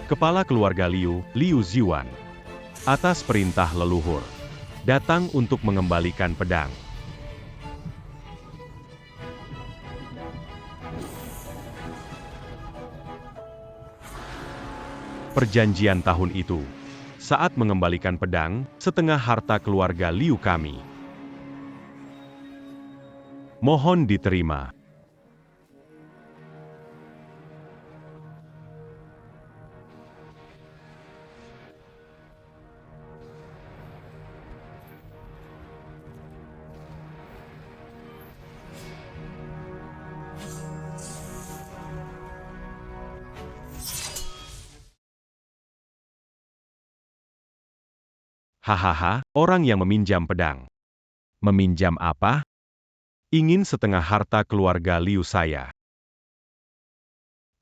Kepala keluarga Liu, Liu Ziwan, atas perintah leluhur, datang untuk mengembalikan pedang. Perjanjian tahun itu, saat mengembalikan pedang, setengah harta keluarga Liu kami. Mohon diterima. Hahaha, orang yang meminjam pedang. Meminjam apa? Ingin setengah harta keluarga Liu saya.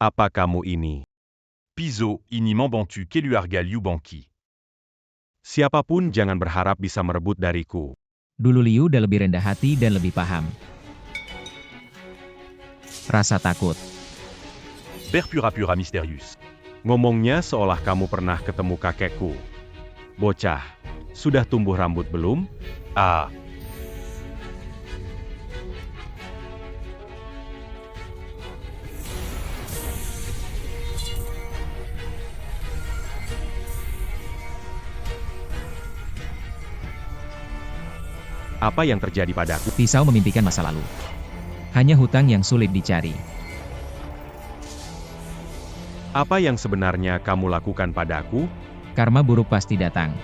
Apa kamu ini? Piso, ini m'embantu keluarga Liu Banqi. Siapapun jangan berharap bisa merebut dariku. Dulu Liu udah lebih rendah hati dan lebih paham. Rasa takut. Purpura Mysterius. Ngomongnya seolah kamu pernah ketemu kakekku. Bocah, sudah tumbuh rambut belum? Ah, Apa yang terjadi padaku? Pisau memimpikan masa lalu. Hanya hutang yang sulit dicari. Apa yang sebenarnya kamu lakukan padaku? Karma buruk pasti datang.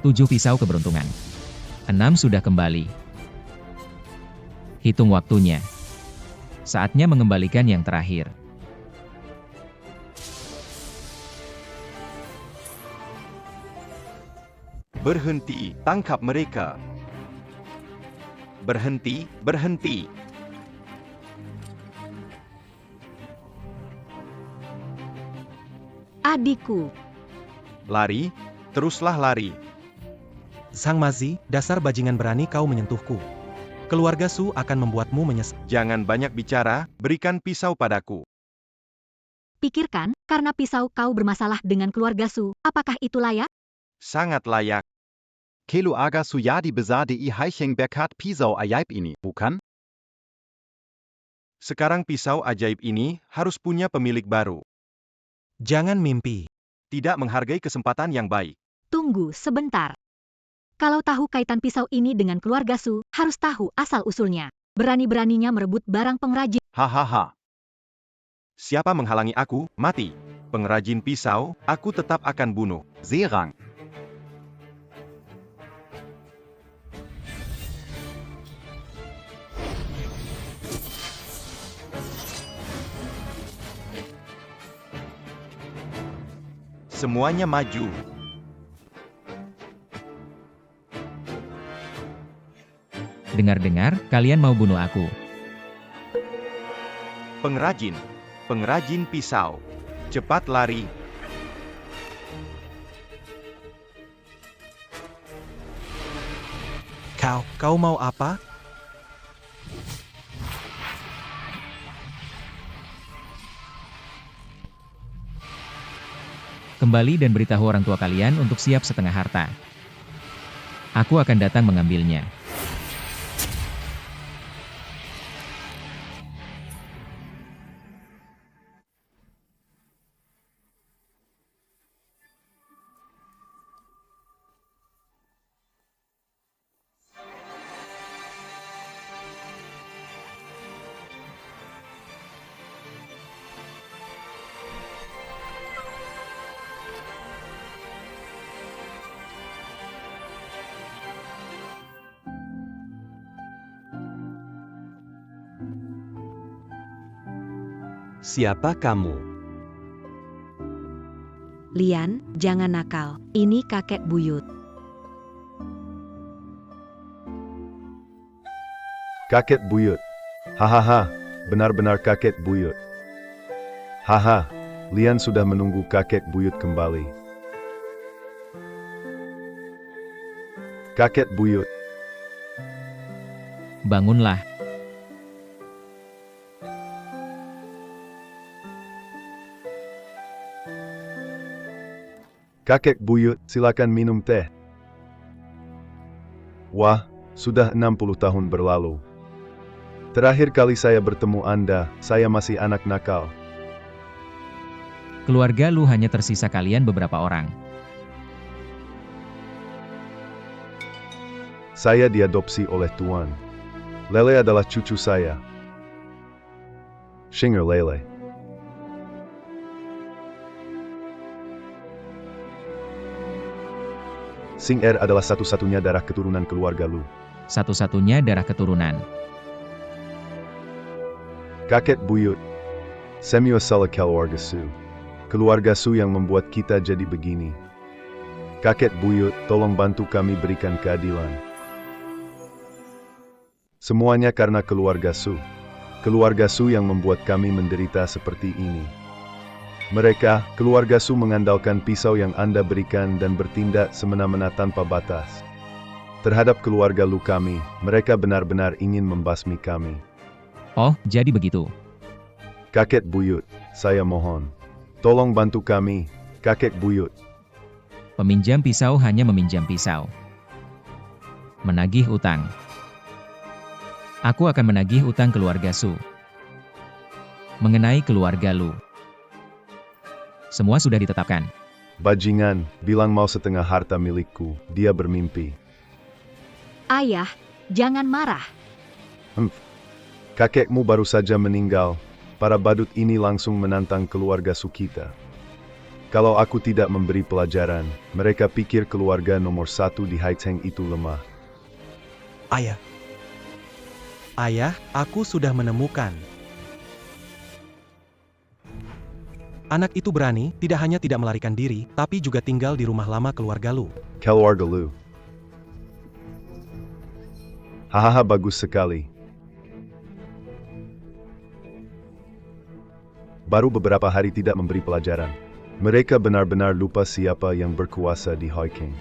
Tujuh pisau keberuntungan. 6 sudah kembali. Hitung waktunya. Saatnya mengembalikan yang terakhir. Berhenti, tangkap mereka. Berhenti, berhenti. Adikku. Lari, teruslah lari. Sang Mazi, dasar bajingan berani kau menyentuhku. Keluarga Su akan membuatmu menyesal. Jangan banyak bicara, berikan pisau padaku. Pikirkan, karena pisau kau bermasalah dengan keluarga Su, apakah itu layak? Sangat layak. Kelu aga suyadi besade I Haicheng Berkat pisau ajaib ini, bukan? Sekarang pisau ajaib ini harus punya pemilik baru. Jangan mimpi. Tidak menghargai kesempatan yang baik. Tunggu sebentar. Kalau tahu kaitan pisau ini dengan keluarga Su, harus tahu asal-usulnya. Berani-beraninya merebut barang pengrajin. Hahaha. Siapa menghalangi aku, mati. Pengrajin pisau, aku tetap akan bunuh. Zerang. Semuanya maju. Dengar-dengar, kalian mau bunuh aku. Pengrajin. Pengrajin pisau. Cepat lari. Kau mau apa? Kembali dan beritahu orang tua kalian untuk siap setengah harta. Aku akan datang mengambilnya. Siapa kamu? Lian, jangan nakal. Ini kakek buyut. Kakek buyut. Hahaha, benar-benar kakek buyut. Haha, Lian sudah menunggu kakek buyut kembali. Kakek buyut, Bangunlah. kakek buyut, silakan minum teh. Wah, sudah 60 tahun berlalu. Terakhir kali saya bertemu Anda, saya masih anak nakal. Keluarga Lu hanya tersisa kalian beberapa orang. Saya diadopsi oleh Tuan. Lele adalah cucu saya. Shinger Lele. Sing Er adalah satu-satunya darah keturunan keluarga Lu. Satu-satunya darah keturunan. Kakek buyut. Semua salah keluarga Su. Keluarga Su yang membuat kita jadi begini. Kakek buyut, tolong bantu kami berikan keadilan. Semuanya karena keluarga Su. Keluarga Su yang membuat kami menderita seperti ini. Mereka, keluarga Su mengandalkan pisau yang Anda berikan dan bertindak semena-mena tanpa batas. Terhadap keluarga Lu kami, mereka benar-benar ingin membasmi kami. Oh, jadi begitu. Kakek buyut, saya mohon. Tolong bantu kami, kakek buyut. Peminjam pisau hanya meminjam pisau. Menagih utang. Aku akan menagih utang keluarga Su. Mengenai keluarga Lu. Semua sudah ditetapkan. Bajingan, bilang mau setengah harta milikku, dia bermimpi. Ayah, jangan marah. Kakekmu baru saja meninggal, para badut ini langsung menantang keluarga Su kita. Kalau aku tidak memberi pelajaran, mereka pikir keluarga nomor 1 di Haiteng itu lemah. Ayah. Ayah, aku sudah menemukan. Anak itu berani, tidak hanya tidak melarikan diri, tapi juga tinggal di rumah lama keluarga Lu. Keluarga Lu. Hahaha, bagus sekali. Baru beberapa hari tidak memberi pelajaran. Mereka benar-benar lupa siapa yang berkuasa di Haiteng.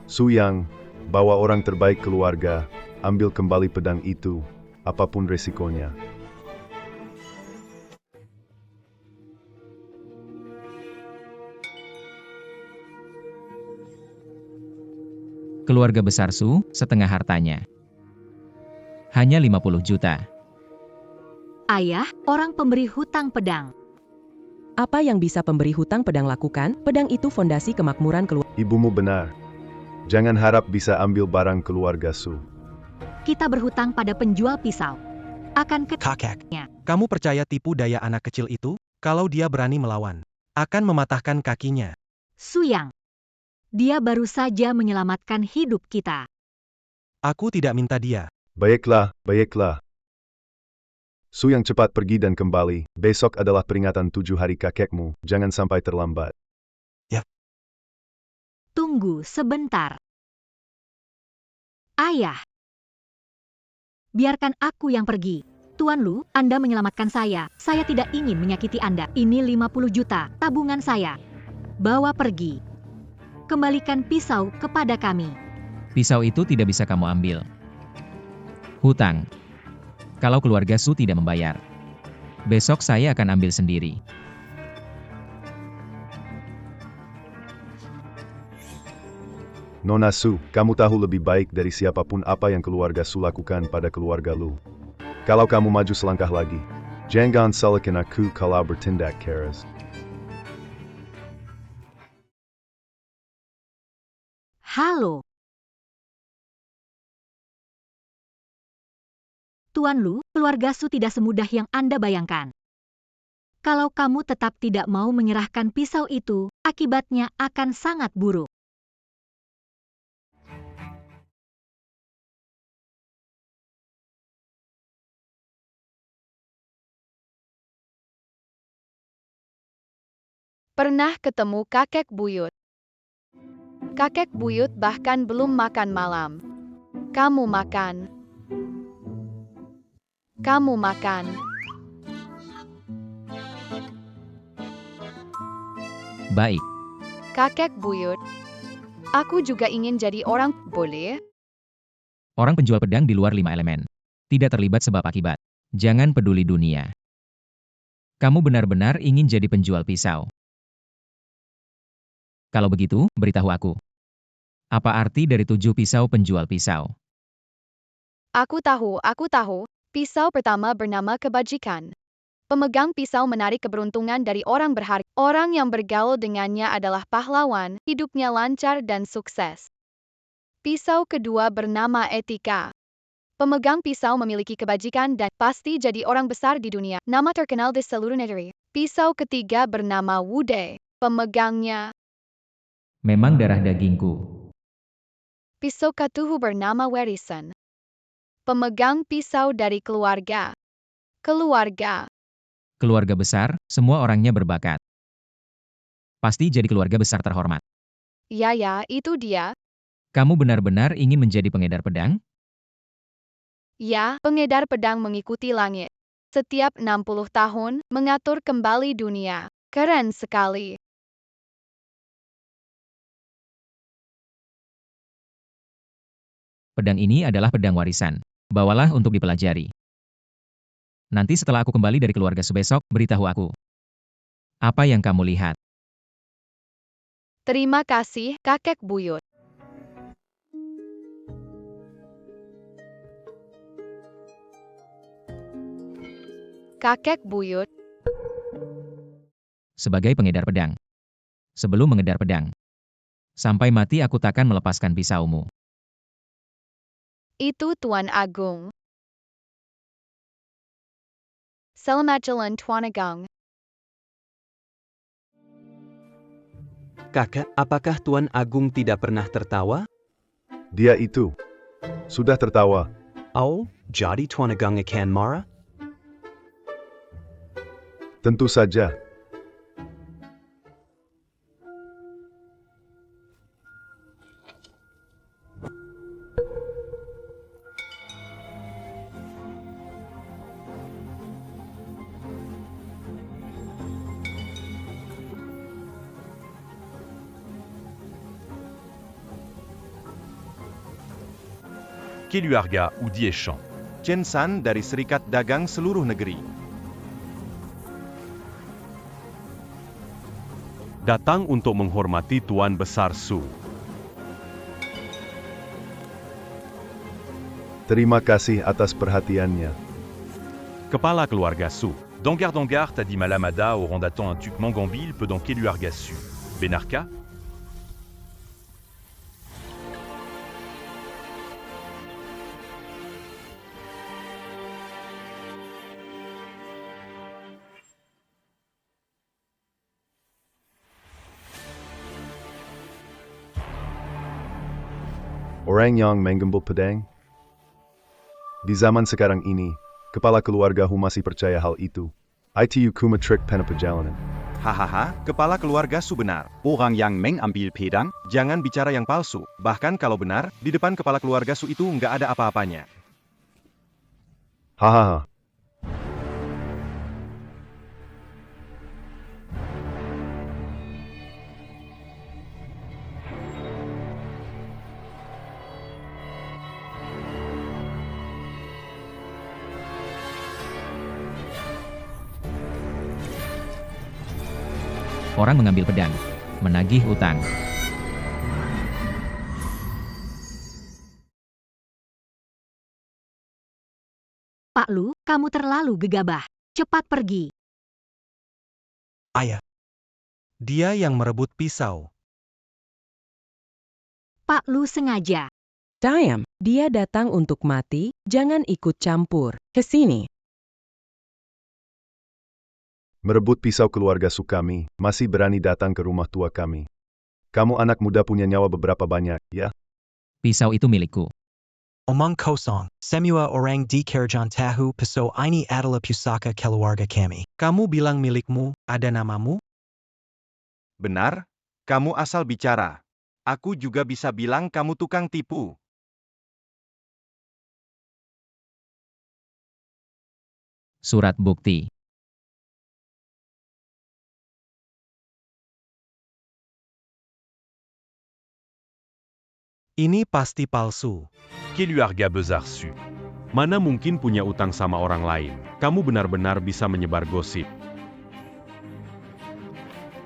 Su Yang, bawa orang terbaik keluarga, ambil kembali pedang itu, apapun resikonya. Keluarga besar Su, setengah hartanya. Hanya 50 juta. Ayah, orang pemberi hutang pedang. Apa yang bisa pemberi hutang pedang lakukan? Pedang itu fondasi kemakmuran keluarga. Ibumu benar. Jangan harap bisa ambil barang keluarga Su. Kita berhutang pada penjual pisau. Akan Kakek, kamu percaya tipu daya anak kecil itu? Kalau dia berani melawan, akan mematahkan kakinya. Su Yang. Dia baru saja menyelamatkan hidup kita. Aku tidak minta dia. Baiklah, baiklah. Su Yang cepat pergi dan kembali. Besok adalah peringatan 7 hari kakekmu. Jangan sampai terlambat. Tunggu sebentar. Ayah. Biarkan aku yang pergi. Tuan Lu, Anda menyelamatkan saya. Saya tidak ingin menyakiti Anda. Ini 50 juta, tabungan saya. Bawa pergi. Kembalikan pisau kepada kami. Pisau itu tidak bisa kamu ambil. Hutang. Kalau keluarga Su tidak membayar. Besok saya akan ambil sendiri. Nona Su, kamu tahu lebih baik dari siapapun apa yang keluarga Su lakukan pada keluarga Lu. Kalau kamu maju selangkah lagi, jangan salahkan aku kalau bertindak keras. Halo. Tuan Lu, keluarga Su tidak semudah yang Anda bayangkan. Kalau kamu tetap tidak mau menyerahkan pisau itu, akibatnya akan sangat buruk. Pernah ketemu kakek buyut. Kakek buyut bahkan belum makan malam. Kamu makan. Kamu makan. Baik. Kakek buyut. Aku juga ingin jadi orang, boleh? Orang penjual pedang di luar 5 elemen. Tidak terlibat sebab akibat. Jangan peduli dunia. Kamu benar-benar ingin jadi penjual pisau. Kalau begitu, beritahu aku. Apa arti dari 7 pisau penjual pisau? Aku tahu. Pisau pertama bernama kebajikan. Pemegang pisau menarik keberuntungan dari orang berharga. Orang yang bergaul dengannya adalah pahlawan, hidupnya lancar dan sukses. Pisau kedua bernama etika. Pemegang pisau memiliki kebajikan dan pasti jadi orang besar di dunia. Nama terkenal di seluruh negeri. Pisau ketiga bernama wude. Pemegangnya. Memang darah dagingku. Pisau ketujuh bernama warisan. Pemegang pisau dari keluarga. Keluarga. Keluarga besar, semua orangnya berbakat. Pasti jadi keluarga besar terhormat. Ya, itu dia. Kamu benar-benar ingin menjadi pengedar pedang? Ya, pengedar pedang mengikuti langit. Setiap 60 tahun, mengatur kembali dunia. Keren sekali. Pedang ini adalah pedang warisan. Bawalah untuk dipelajari. Nanti setelah aku kembali dari keluarga besok, beritahu aku. Apa yang kamu lihat? Terima kasih, kakek buyut. Kakek buyut. Sebagai pengedar pedang. Sebelum mengedar pedang. Sampai mati aku takkan melepaskan pisaumu. Itu Tuan Agung. Selamat jalan Tuan Agung. Kakak, apakah Tuan Agung tidak pernah tertawa? Dia itu. Sudah tertawa. Oh, jadi Tuan Agung akan marah? Tentu saja. Keluarga Udi Echan. Chen San dari Serikat Dagang Seluruh Negeri. Datang untuk menghormati Tuan Besar Su. Terima kasih atas perhatiannya. Kepala keluarga Su. Dangar Dangar Tadi Malamada au Rondatan un Tuk Mangambil Pedang Keluarga Su. Benarkah? Orang yang menggembal pedang? Di zaman sekarang ini, kepala keluargaku masih percaya hal itu. Itu cuma trik perjalanan. Hahaha, kepala keluarga Su benar. Orang yang mengambil pedang, jangan bicara yang palsu. Bahkan kalau benar, di depan kepala keluarga Su itu nggak ada apa-apanya. Hahaha. Orang mengambil pedang. Menagih utang. Pak Lu, kamu terlalu gegabah. Cepat pergi. Ayah. Dia yang merebut pisau. Pak Lu sengaja. Diam, dia datang untuk mati, jangan ikut campur. Kesini. Merebut pisau keluarga Su kami, masih berani datang ke rumah tua kami. Kamu anak muda punya nyawa beberapa banyak, ya? Pisau itu milikku. Omong kosong, semua orang di Kerajaan tahu pisau ini adalah pusaka keluarga kami. Kamu bilang milikmu, ada namamu? Benar? Kamu asal bicara. Aku juga bisa bilang kamu tukang tipu. Surat bukti. Ini pasti palsu. Keluarga besar su. Mana mungkin punya utang sama orang lain? Kamu benar-benar bisa menyebar gosip.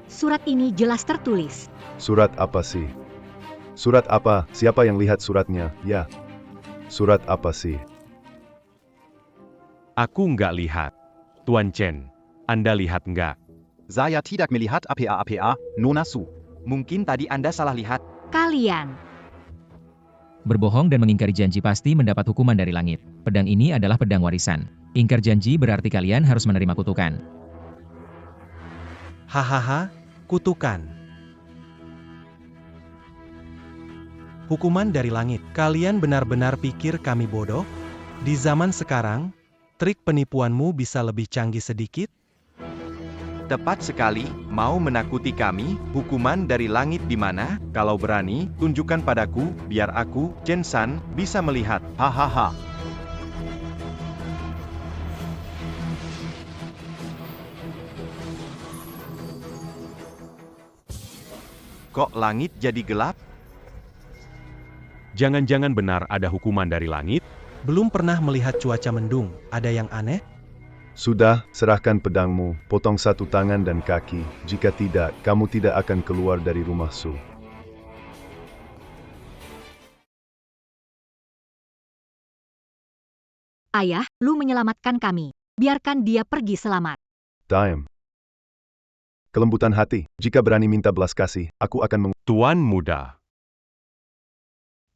Surat ini jelas tertulis. Surat apa sih? Surat apa? Siapa yang lihat suratnya? Ya. Surat apa sih? Aku nggak lihat. Tuan Chen, Anda lihat nggak? Saya tidak melihat apa-apa, Nona Su. Mungkin tadi Anda salah lihat. Kalian. Berbohong dan mengingkari janji pasti mendapat hukuman dari langit. Pedang ini adalah pedang warisan. Ingkar janji berarti kalian harus menerima kutukan. Hahaha, kutukan. Hukuman dari langit. Kalian benar-benar pikir kami bodoh? Di zaman sekarang, trik penipuanmu bisa lebih canggih sedikit? Tepat sekali, mau menakuti kami, hukuman dari langit di mana? Kalau berani, tunjukkan padaku, biar aku, Chen San, bisa melihat. Hahaha. Kok langit jadi gelap? Jangan-jangan benar ada hukuman dari langit? Belum pernah melihat cuaca mendung, ada yang aneh? Sudah, serahkan pedangmu, potong satu tangan dan kaki. Jika tidak, kamu tidak akan keluar dari rumah Su. Ayah, Lu menyelamatkan kami. Biarkan dia pergi selamat. Diam. Kelembutan hati, jika berani minta belas kasih, aku akan Tuan muda.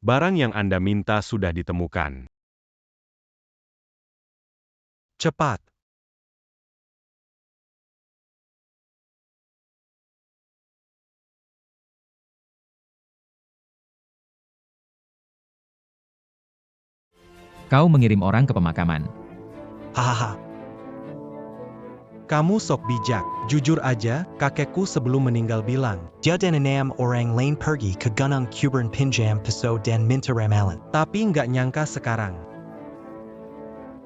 Barang yang Anda minta sudah ditemukan. Cepat. Kau mengirim orang ke pemakaman. Hahaha. Kamu sok bijak. Jujur aja, kakekku sebelum meninggal bilang, Dia dan 6 orang lain pergi ke Gunung Kuburn pinjam pisau dan minta ramalan. tapi nggak nyangka sekarang.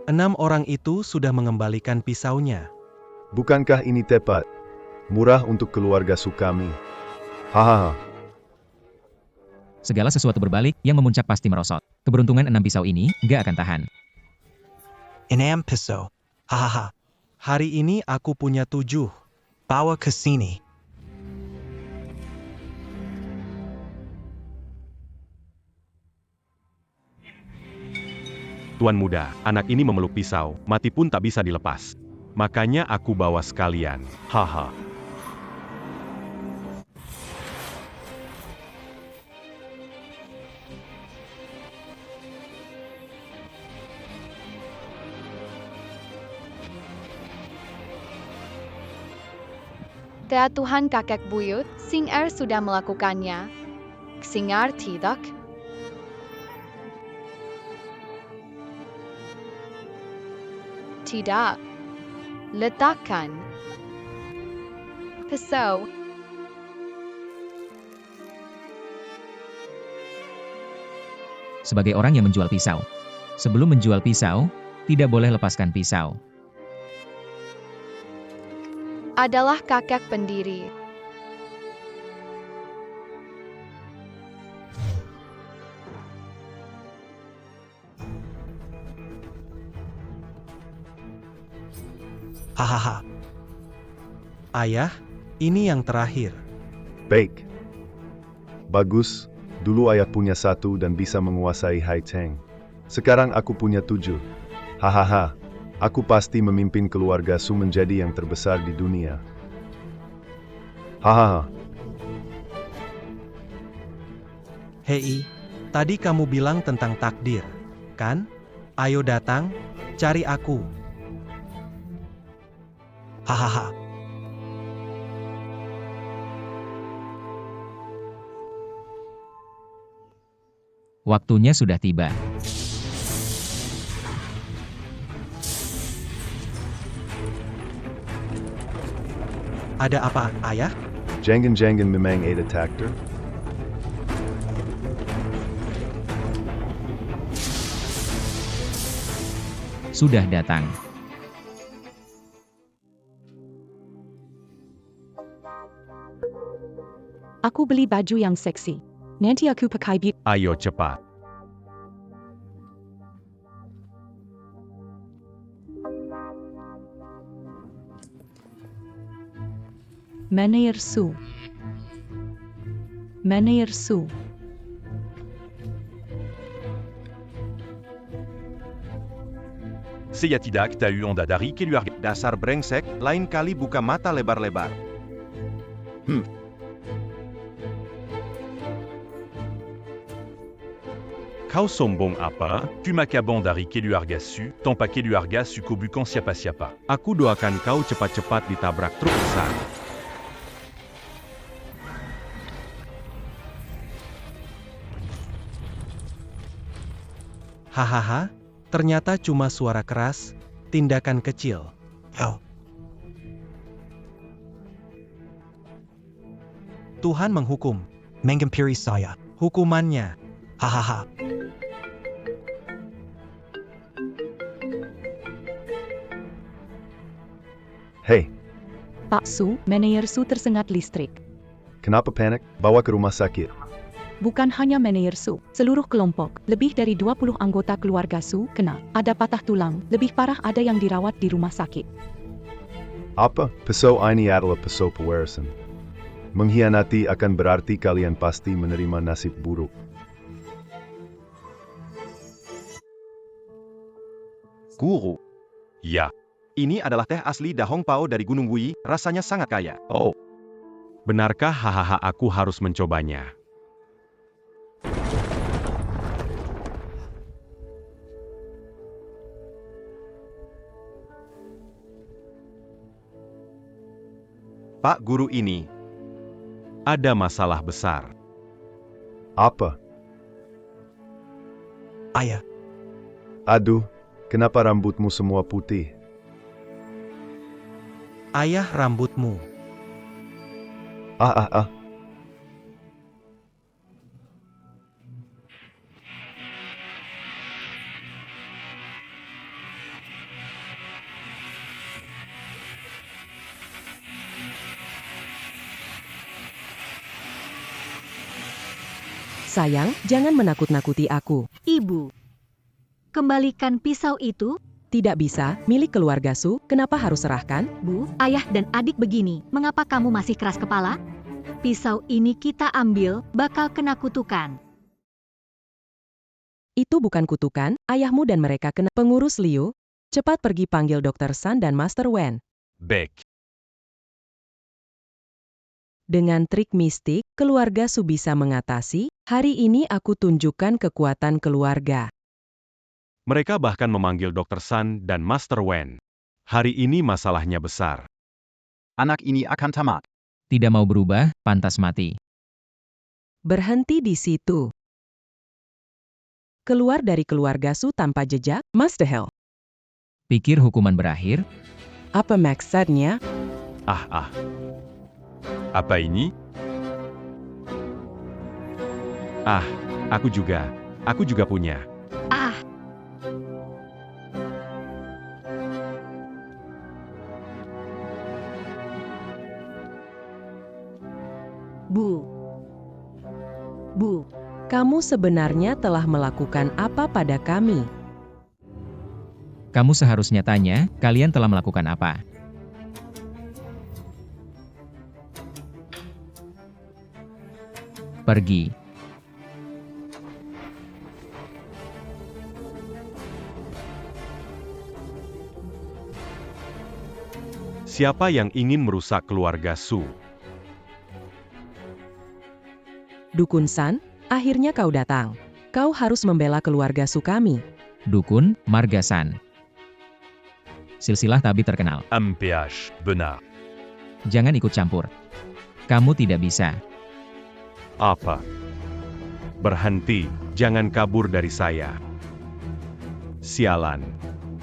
6 orang itu sudah mengembalikan pisaunya. Bukankah ini tepat? Murah untuk keluarga Su kami. Hahaha. Segala sesuatu berbalik, yang memuncak pasti merosot. Keberuntungan 6 pisau ini nggak akan tahan. 6 pisau. Hahaha. Hari ini aku punya 7. Bawa ke sini. Tuan muda, anak ini memeluk pisau, mati pun tak bisa dilepas. Makanya aku bawa sekalian. Haha. Tea Tuhan kakek buyut, Singar sudah melakukannya. Singar tidak. Tidak. Letakkan. Pisau. Sebagai orang yang menjual pisau. Sebelum menjual pisau, tidak boleh lepaskan pisau. Adalah kakek pendiri. Hahaha. Ayah, ini yang terakhir. Baik. Bagus, dulu ayah punya 1 dan bisa menguasai Hai Teng. Sekarang aku punya 7. Hahaha. Aku pasti memimpin keluarga Su menjadi yang terbesar di dunia. Hahaha. Hei, tadi kamu bilang tentang takdir, kan? Ayo datang, cari aku. Hahaha. Waktunya sudah tiba. Ada apa, ayah? Jangan-jangan memang ada takdir? Sudah datang. Aku beli baju yang seksi. Nanti aku pakai beauty. Ayo cepat. Meneer Su. Meneer Su. Seya tidak tahu onda dari keluarga. Dasar brengsek, lain kali buka mata lebar-lebar. Kau sombong apa? Tu m'accabandes dari keluarga Su, tanpa keluarga Su bukan siapa-siapa. Aku doakan kau cepat-cepat ditabrak truk besar. Hahaha, ternyata cuma suara keras, tindakan kecil. Oh, Tuhan menghukum. mengampiri saya. Hukumannya, Hahaha. Hei, Pak Su, Meneer Su tersengat listrik. kenapa panik? Bawa ke rumah sakit. Bukan hanya Meneer Su, seluruh kelompok, lebih dari 20 anggota keluarga Su, kena. Ada patah tulang, lebih parah ada yang dirawat di rumah sakit. Apa? Pisau ini adalah pisau pewarasan. Mengkhianati akan berarti kalian pasti menerima nasib buruk. Guru, Ya, ini adalah teh asli Dahong Pao dari Gunung Wui, rasanya sangat kaya. Oh. Benarkah hahaha aku harus mencobanya? Pak Guru ini, Ada masalah besar. Apa? Ayah, Aduh, kenapa rambutmu semua putih? ayah rambutmu. Ah. Sayang, jangan menakut-nakuti aku. Ibu, kembalikan pisau itu. Tidak bisa, milik keluarga Su, kenapa harus serahkan? Bu, ayah dan adik begini, mengapa kamu masih keras kepala? Pisau ini kita ambil, bakal kena kutukan. Itu bukan kutukan, ayahmu dan mereka kena. Pengurus Liu, cepat pergi panggil Dr. San dan Master Wen. Beck. Dengan trik mistik, keluarga Su bisa mengatasi. Hari ini aku tunjukkan kekuatan keluarga. Mereka bahkan memanggil Dr. San dan Master Wen. Hari ini masalahnya besar. anak ini akan tamat. Tidak mau berubah, pantas mati. Berhenti di situ. Keluar dari keluarga Su tanpa jejak, Master Hell. Pikir hukuman berakhir? Apa maksudnya? Apa ini? Aku juga punya. Bu, Kamu sebenarnya telah melakukan apa pada kami? Kamu seharusnya tanya, kalian telah melakukan apa? Pergi. Siapa yang ingin merusak keluarga Su? Dukun San, akhirnya kau datang. Kau harus membela keluarga Su kami. Dukun, Margasan. Silsilah Tabi terkenal. MPH, benar. Jangan ikut campur. Kamu tidak bisa. Apa? Berhenti, jangan kabur dari saya. Sialan.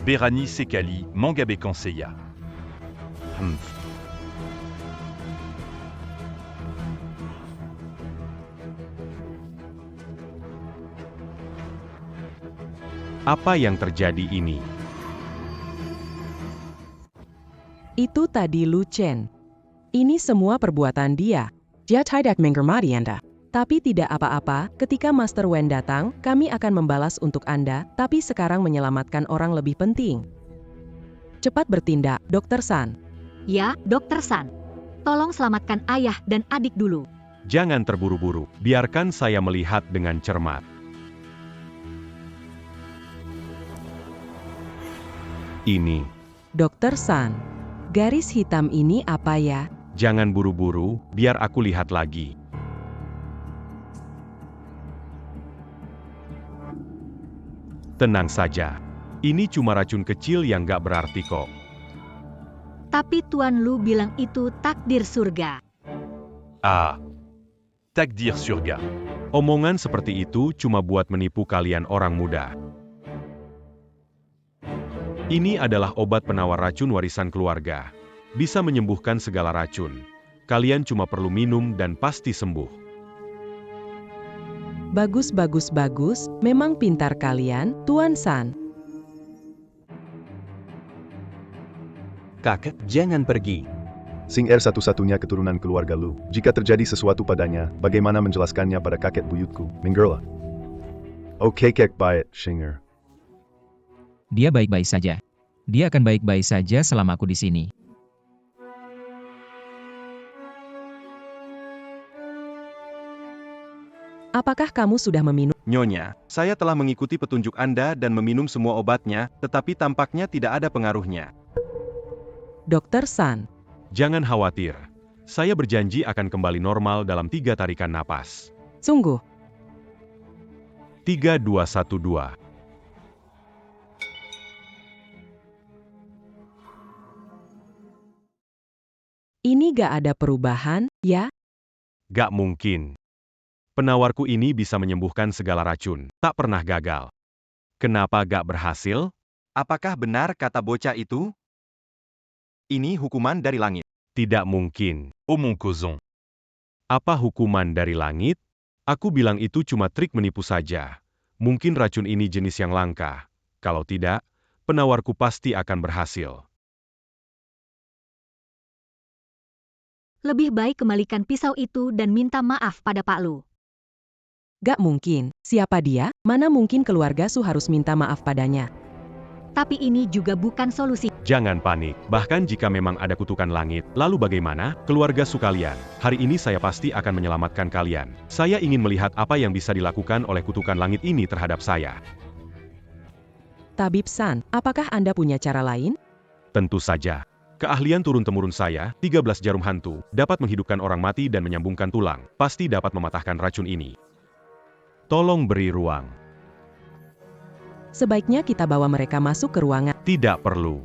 Berani Sekali, Mangabe Kanseya. Apa yang terjadi ini? Itu tadi Lu Chen. Ini semua perbuatan dia. Dia tidak menghormati Anda. Tapi tidak apa-apa, ketika Master Wen datang, kami akan membalas untuk Anda, tapi sekarang menyelamatkan orang lebih penting. Cepat bertindak, Dr. San. Ya, Dr. San. Tolong selamatkan ayah dan adik dulu. Jangan terburu-buru, biarkan saya melihat dengan cermat. Ini. Dr. San, garis hitam ini apa ya? Jangan buru-buru, biar aku lihat lagi. Tenang saja. Ini cuma racun kecil yang gak berarti kok. Tapi Tuan Lu bilang itu takdir surga. Ah. Takdir surga. Omongan seperti itu cuma buat menipu kalian orang muda. Ini adalah obat penawar racun warisan keluarga. Bisa menyembuhkan segala racun. Kalian cuma perlu minum dan pasti sembuh. Bagus, bagus, bagus. Memang pintar kalian, Tuan San. Kakak, jangan pergi. Sing satu-satunya keturunan keluarga Lu. Jika terjadi sesuatu padanya, bagaimana menjelaskannya pada kakek buyutku? Minggirlah. Oke, kek baik, Shinger. Dia baik-baik saja. Dia akan baik-baik saja selama aku di sini. Apakah kamu sudah meminum? Nyonya, saya telah mengikuti petunjuk Anda dan meminum semua obatnya, tetapi tampaknya tidak ada pengaruhnya. Dr. San. Jangan khawatir. Saya berjanji akan kembali normal dalam 3 tarikan napas. Sungguh. 3, 2, 1, 2. Ini gak ada perubahan, ya? Gak mungkin. Penawarku ini bisa menyembuhkan segala racun, tak pernah gagal. Kenapa gak berhasil? Apakah benar kata bocah itu? Ini hukuman dari langit. Tidak mungkin. Oh mon cousin. Apa hukuman dari langit? Aku bilang itu cuma trik menipu saja. Mungkin racun ini jenis yang langka. Kalau tidak, penawarku pasti akan berhasil. Lebih baik kembalikan pisau itu dan minta maaf pada Pak Lu. Gak mungkin. Siapa dia? Mana mungkin keluarga Su harus minta maaf padanya? Tapi ini juga bukan solusi. Jangan panik, bahkan jika memang ada kutukan langit, lalu bagaimana? Keluarga Su kalian, hari ini saya pasti akan menyelamatkan kalian. Saya ingin melihat apa yang bisa dilakukan oleh kutukan langit ini terhadap saya. Tabib San, apakah Anda punya cara lain? Tentu saja. Keahlian turun-temurun saya, 13 jarum hantu, dapat menghidupkan orang mati dan menyambungkan tulang, pasti dapat mematahkan racun ini. Tolong beri ruang. Sebaiknya kita bawa mereka masuk ke ruangan. Tidak perlu.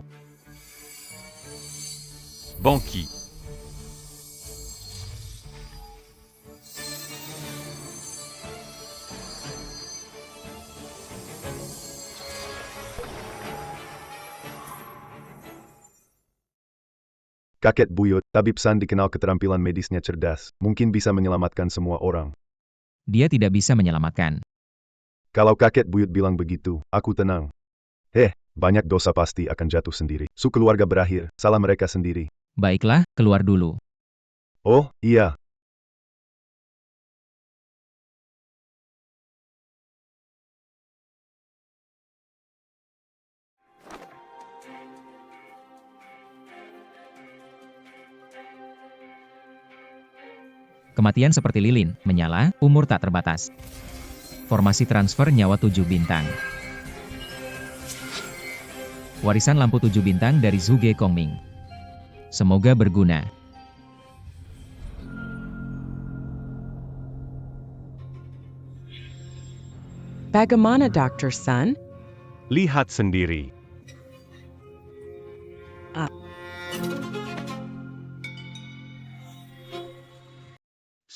Banqi. Kakek buyut, Tabib San dikenal keterampilan medisnya cerdas. Mungkin bisa menyelamatkan semua orang. Dia tidak bisa menyelamatkan. Kalau kakek buyut bilang begitu, aku tenang. Banyak dosa pasti akan jatuh sendiri. Su keluarga berakhir, salah mereka sendiri. Baiklah, keluar dulu. Oh, iya. Kematian seperti lilin, menyala, umur tak terbatas. Formasi transfer nyawa 7 bintang. Warisan lampu 7 bintang dari Zhuge Kongming. Semoga berguna. Bagaimana Dr. San? Lihat sendiri.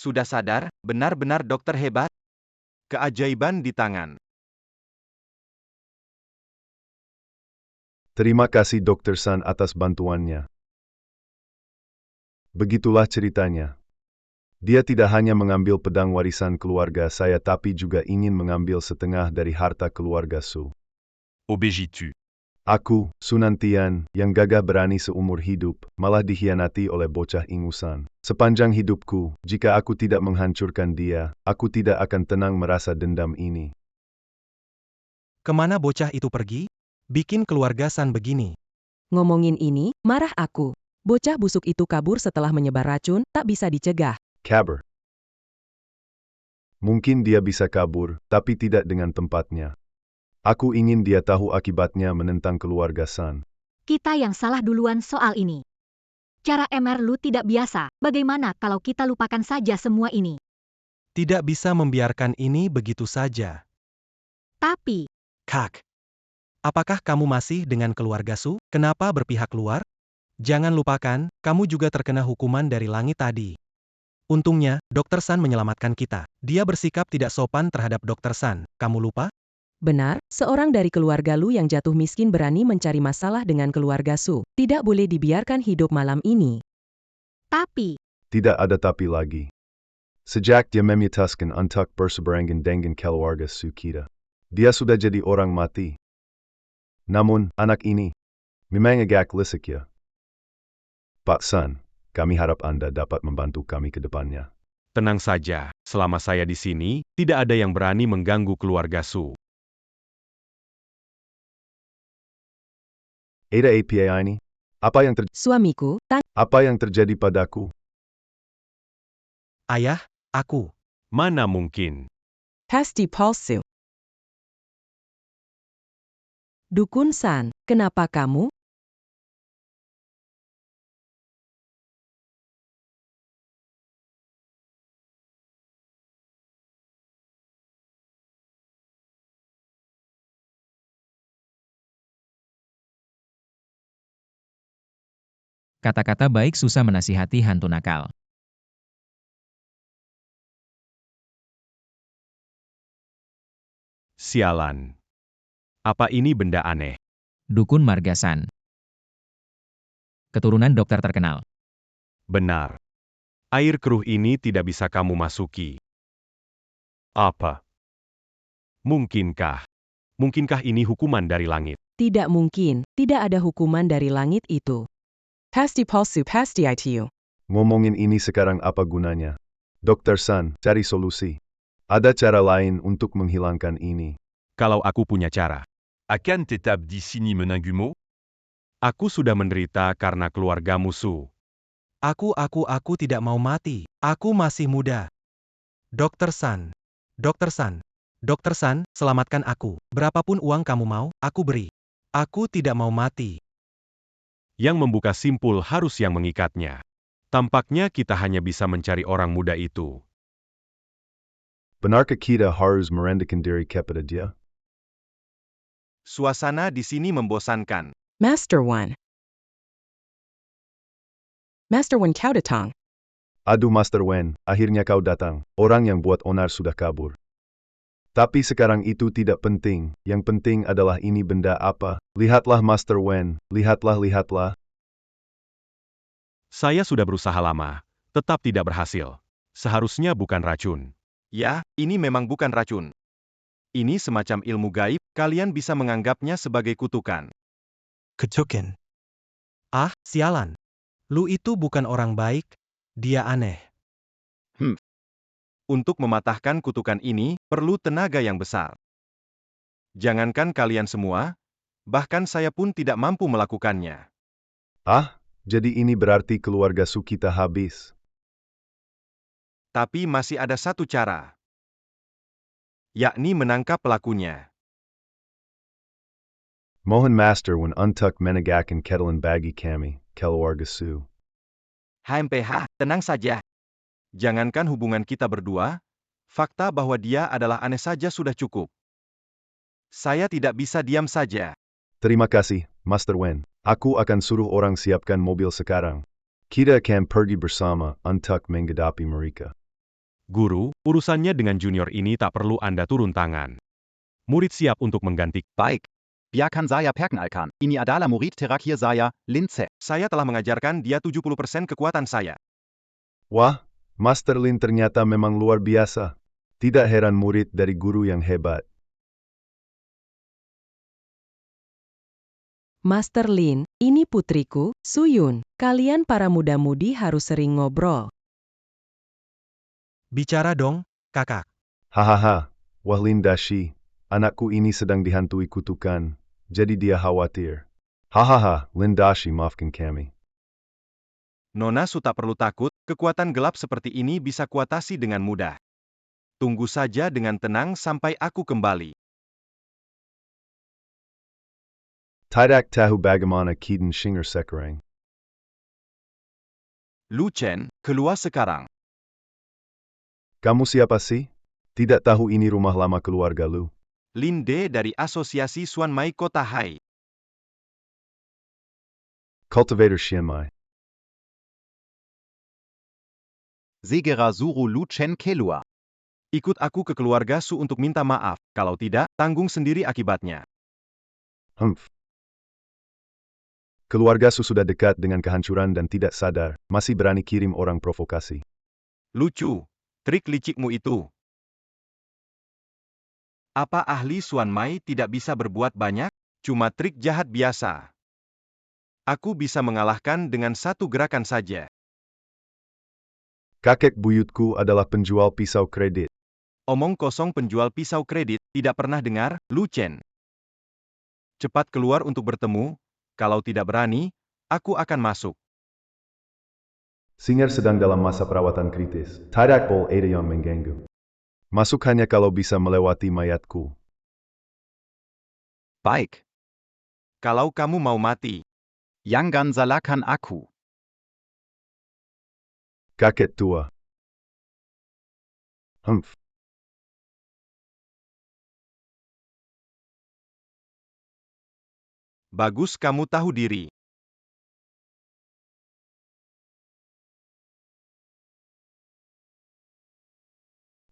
Sudah sadar, benar-benar dokter hebat. Keajaiban di tangan. Terima kasih Dr. San atas bantuannya. Begitulah ceritanya. Dia tidak hanya mengambil pedang warisan keluarga saya tapi juga ingin mengambil setengah dari harta keluarga Su. Obégitu. Aku, Sunantian, yang gagah berani seumur hidup, malah dikhianati oleh bocah ingusan. Sepanjang hidupku, jika aku tidak menghancurkan dia, aku tidak akan tenang merasa dendam ini. Kemana bocah itu pergi? Bikin keluarga San begini. Ngomongin ini, marah aku. Bocah busuk itu kabur setelah menyebar racun, tak bisa dicegah. Kabur. Mungkin dia bisa kabur, tapi tidak dengan tempatnya. Aku ingin dia tahu akibatnya menentang keluarga San. Kita yang salah duluan soal ini. Cara MR lu tidak biasa. Bagaimana kalau kita lupakan saja semua ini? Tidak bisa membiarkan ini begitu saja. Tapi, Kak, apakah kamu masih dengan keluarga Su? Kenapa berpihak luar? Jangan lupakan, kamu juga terkena hukuman dari langit tadi. Untungnya, Dr. San menyelamatkan kita. Dia bersikap tidak sopan terhadap Dr. San. Kamu lupa? Benar, seorang dari keluarga Lu yang jatuh miskin berani mencari masalah dengan keluarga Su. Tidak boleh dibiarkan hidup malam ini. tapi, Tidak ada tapi lagi. Sejak dia memutuskan untuk berseberangan dengan keluarga Su kita, dia sudah jadi orang mati. Namun, anak ini memang agak lisik ya. Pak San, kami harap Anda dapat membantu kami ke depannya. Tenang saja, selama saya di sini, tidak ada yang berani mengganggu keluarga Su. Ada API ini? Suamiku, Apa yang terjadi padaku? Ayah, aku. Mana mungkin? Pasti palsu. Dukun San, kenapa kamu? Kata-kata baik susah menasihati hantu nakal. Sialan. Apa ini benda aneh? Dukun Margasan. Keturunan dokter terkenal. Benar. Air keruh ini tidak bisa kamu masuki. Apa? Mungkinkah? Mungkinkah ini hukuman dari langit? Tidak mungkin, tidak ada hukuman dari langit itu. Pasti palsu, pasti itu. Ngomongin ini sekarang apa gunanya? Dr. San, cari solusi. Ada cara lain untuk menghilangkan ini. Kalau aku punya cara. Akan tetap di sini menanggumu? Aku sudah menderita karena keluarga musuh. Aku tidak mau mati. Aku masih muda. Dr. San. Dr. San. Dr. San, selamatkan aku. Berapapun uang kamu mau, aku beri. Aku tidak mau mati. Yang membuka simpul harus yang mengikatnya. Tampaknya kita hanya bisa mencari orang muda itu. Benarkah kita harus merendahkan diri kepada dia? Suasana di sini membosankan. Master One. Master One kau datang. Aduh Master Wen, akhirnya kau datang. Orang yang buat onar sudah kabur. Tapi sekarang itu tidak penting. Yang penting adalah ini benda apa. Lihatlah Master Wen, lihatlah. Saya sudah berusaha lama, tetap tidak berhasil. Seharusnya bukan racun. Ya, ini memang bukan racun. Ini semacam ilmu gaib, kalian bisa menganggapnya sebagai kutukan. Kutukan. Ah, sialan. Lu itu bukan orang baik. Dia aneh. Untuk mematahkan kutukan ini, perlu tenaga yang besar. Jangankan kalian semua, bahkan saya pun tidak mampu melakukannya. Ah, jadi ini berarti keluarga Su kita habis. Tapi masih ada satu cara. Yakni menangkap pelakunya. Mohon Master Wen untuk menegakkan keadilan bagi kami, keluarga Su. HMPH, tenang saja. Jangankan hubungan kita berdua, fakta bahwa dia adalah aneh saja sudah cukup. Saya tidak bisa diam saja. Terima kasih, Master Wen. Aku akan suruh orang siapkan mobil sekarang. Kita akan pergi bersama untuk menghadapi mereka. Guru, urusannya dengan junior ini tak perlu Anda turun tangan. Murid siap untuk mengganti. Baik. Biarkan saya perkenalkan. Ini adalah murid terakhir saya, Lince. Saya telah mengajarkan dia 70% kekuatan saya. Wah, Master Lin ternyata memang luar biasa. Tidak heran murid dari guru yang hebat. Master Lin, ini putriku, Suyun. Kalian para muda-mudi harus sering ngobrol. Bicara dong, kakak. Hahaha, wah Lindashi, anakku ini sedang dihantui kutukan, jadi dia khawatir. Hahaha, Lindashi maafkan kami. Nona Su tak perlu takut, kekuatan gelap seperti ini bisa kuatasi dengan mudah. Tunggu saja dengan tenang sampai aku kembali. Tidak tahu bagaimana Keaton Shinger sekarang. Lu Chen, keluar sekarang. Kamu siapa sih? Tidak tahu ini rumah lama keluarga lu. Lin De dari Asosiasi Suan Mai Kota Hai. Cultivator Xianmai. Segera suruh Lu Chen keluar. Ikut aku ke keluarga Su untuk minta maaf, kalau tidak, tanggung sendiri akibatnya. Humph. Keluarga Su sudah dekat dengan kehancuran dan tidak sadar, masih berani kirim orang provokasi. Lucu, trik licikmu itu. Apa ahli Suan Mai tidak bisa berbuat banyak? Cuma trik jahat biasa. Aku bisa mengalahkan dengan satu gerakan saja. Kakek buyutku adalah penjual pisau kredit. Omong kosong penjual pisau kredit, tidak pernah dengar, Lu Chen. Cepat keluar untuk bertemu, kalau tidak berani, aku akan masuk. Singer sedang dalam masa perawatan kritis. Tidak boleh ada yang mengganggu. Masuk hanya kalau bisa melewati mayatku. Baik. Kalau kamu mau mati. Jangan salahkan aku. Kakek tua. Humph. Bagus kamu tahu diri.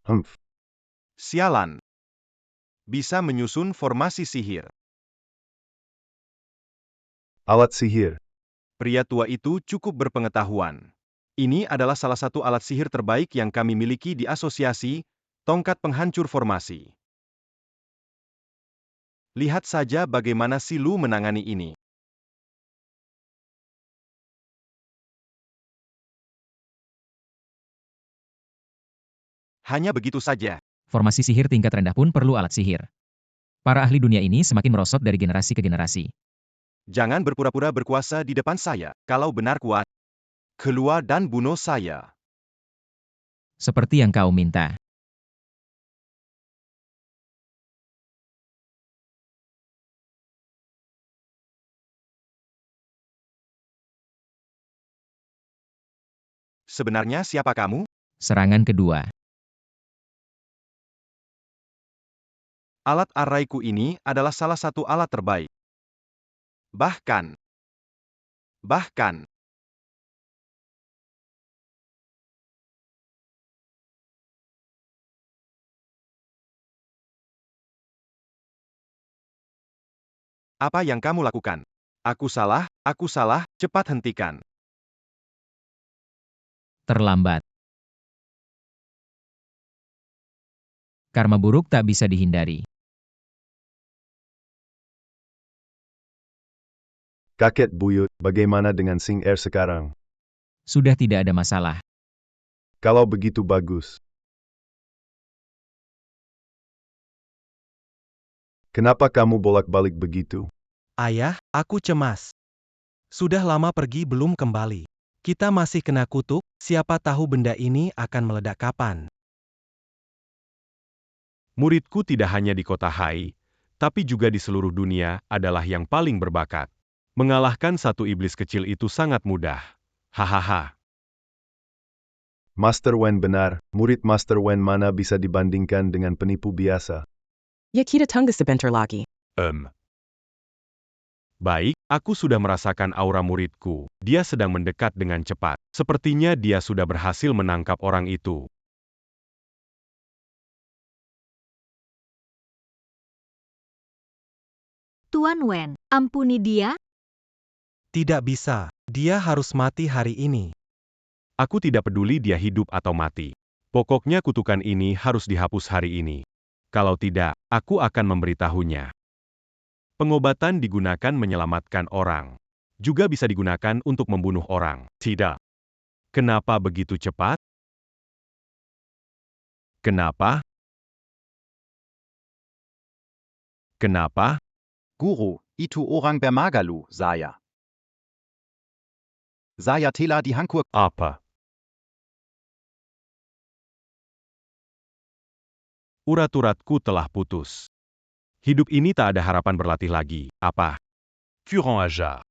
Humph. Sialan. Bisa menyusun formasi sihir. Alat sihir. Pria tua itu cukup berpengetahuan. Ini adalah salah satu alat sihir terbaik yang kami miliki di asosiasi, tongkat penghancur formasi. Lihat saja bagaimana si Lu menangani ini. Hanya begitu saja. Formasi sihir tingkat rendah pun perlu alat sihir. Para ahli dunia ini semakin merosot dari generasi ke generasi. Jangan berpura-pura berkuasa di depan saya. Kalau benar kuat, keluar dan bunuh saya. Seperti yang kau minta. Sebenarnya siapa kamu? Serangan kedua. Alat arraiku ini adalah salah satu alat terbaik. Bahkan. Apa yang kamu lakukan? Aku salah, cepat hentikan. Terlambat. Karma buruk tak bisa dihindari. Kakek buyut, bagaimana dengan Sing Er sekarang? Sudah tidak ada masalah. Kalau begitu bagus. Kenapa kamu bolak-balik begitu? Ayah, aku cemas. Sudah lama pergi belum kembali. Kita masih kena kutuk, siapa tahu benda ini akan meledak kapan. Muridku tidak hanya di kota Hai, tapi juga di seluruh dunia adalah yang paling berbakat. Mengalahkan satu iblis kecil itu sangat mudah. Hahaha. Master Wen benar, murid Master Wen mana bisa dibandingkan dengan penipu biasa. Ya kita tunggu sebentar lagi. Baik, aku sudah merasakan aura muridku. Dia sedang mendekat dengan cepat. Sepertinya dia sudah berhasil menangkap orang itu. Tuan Wen, ampuni dia. Tidak bisa, dia harus mati hari ini. Aku tidak peduli dia hidup atau mati. Pokoknya kutukan ini harus dihapus hari ini. Kalau tidak, aku akan memberitahunya. Pengobatan digunakan menyelamatkan orang. Juga bisa digunakan untuk membunuh orang. Tidak. Kenapa begitu cepat? Kenapa? Kenapa? Guru, itu orang bermagalu, saya. Saya telah dihankur. Apa? Urat-uratku telah putus. Hidup ini tak ada harapan berlatih lagi. Apa? Curant Hajar.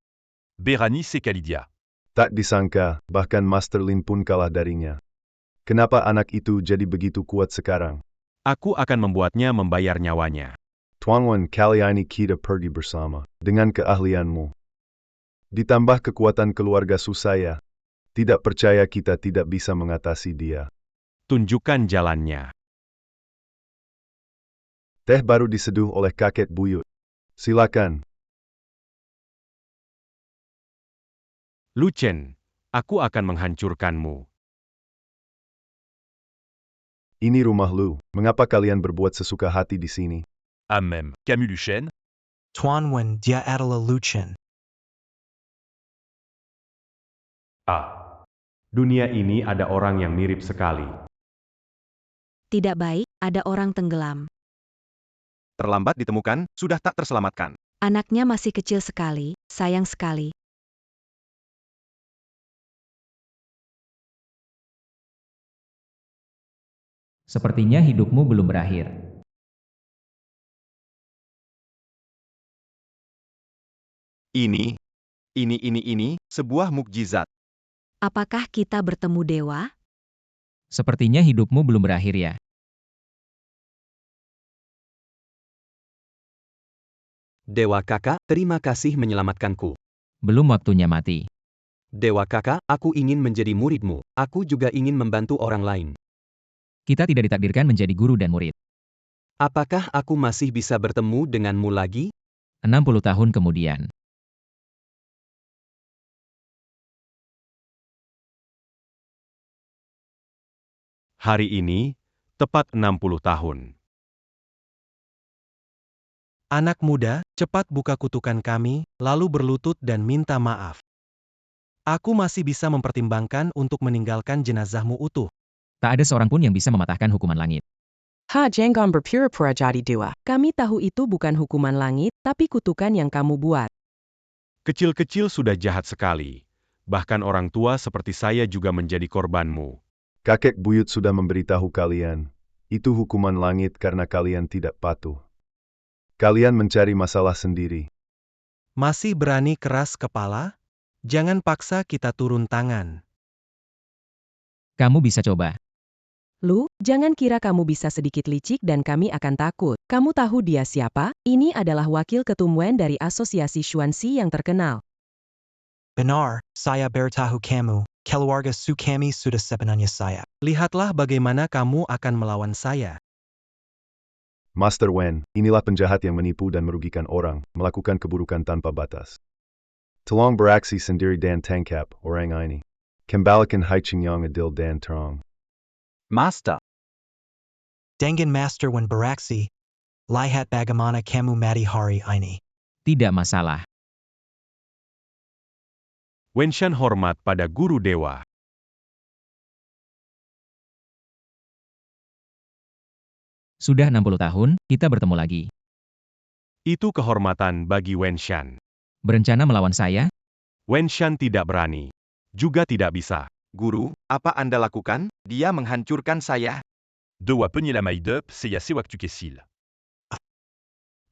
Bérénice et Khalidia. Tak disangka, bahkan Master Lin pun kalah darinya. Kenapa anak itu jadi begitu kuat sekarang? Aku akan membuatnya membayar nyawanya. Tuan Wen, kali ini kita pergi bersama. Dengan keahlianmu. Ditambah kekuatan keluarga Susaya. Tidak percaya kita tidak bisa mengatasi dia. Tunjukkan jalannya. Teh baru diseduh oleh kakek buyut. Silakan. Lu Chen, aku akan menghancurkanmu. Ini rumah Lu. Mengapa kalian berbuat sesuka hati di sini? À même. Camus Luchen. Tuan Wen, dia adalah Lucien. Dunia ini ada orang yang mirip sekali. Tidak baik, ada orang tenggelam. Terlambat ditemukan, sudah tak terselamatkan. Anaknya masih kecil sekali, sayang sekali. Sepertinya hidupmu belum berakhir. Ini, sebuah mukjizat. Apakah kita bertemu dewa? Sepertinya hidupmu belum berakhir ya. Dewa Kakak, terima kasih menyelamatkanku. Belum waktunya mati. Dewa Kakak, aku ingin menjadi muridmu. Aku juga ingin membantu orang lain. Kita tidak ditakdirkan menjadi guru dan murid. Apakah aku masih bisa bertemu denganmu lagi? 60 tahun kemudian. Hari ini, tepat 60 tahun. Anak muda, cepat buka kutukan kami, lalu berlutut dan minta maaf. Aku masih bisa mempertimbangkan untuk meninggalkan jenazahmu utuh. Tak ada seorang pun yang bisa mematahkan hukuman langit. Ha Jenggon berpura-pura jadi dewa. Kami tahu itu bukan hukuman langit, tapi kutukan yang kamu buat. Kecil-kecil sudah jahat sekali. Bahkan orang tua seperti saya juga menjadi korbanmu. Kakek buyut sudah memberitahu kalian. Itu hukuman langit karena kalian tidak patuh. Kalian mencari masalah sendiri. Masih berani keras kepala? Jangan paksa kita turun tangan. Kamu bisa coba. Lu, jangan kira kamu bisa sedikit licik dan kami akan takut. Kamu tahu dia siapa? Ini adalah wakil ketum Wen dari Asosiasi Xuanxi yang terkenal. Benar, saya bertahu kamu. Keluarga Su kami sudah sebenarnya saya. Lihatlah bagaimana kamu akan melawan saya. Master Wen, inilah penjahat yang menipu dan merugikan orang, melakukan keburukan tanpa batas. Tolong beraksi sendiri dan tangkap orang ini. Kembalikan Haiching Yang adil dan terang. Master, Dengan Master Wen beraksi. Lihat bagaimana kamu mati hari ini. Tidak masalah. Wenshan hormat pada guru dewa. Sudah 60 tahun, kita bertemu lagi. Itu kehormatan bagi Wenshan. Berencana melawan saya? Wenshan tidak berani. Juga tidak bisa. Guru, apa Anda lakukan? Dia menghancurkan saya. Dewa Penyela Maidep, Seyase Waktu Kesil.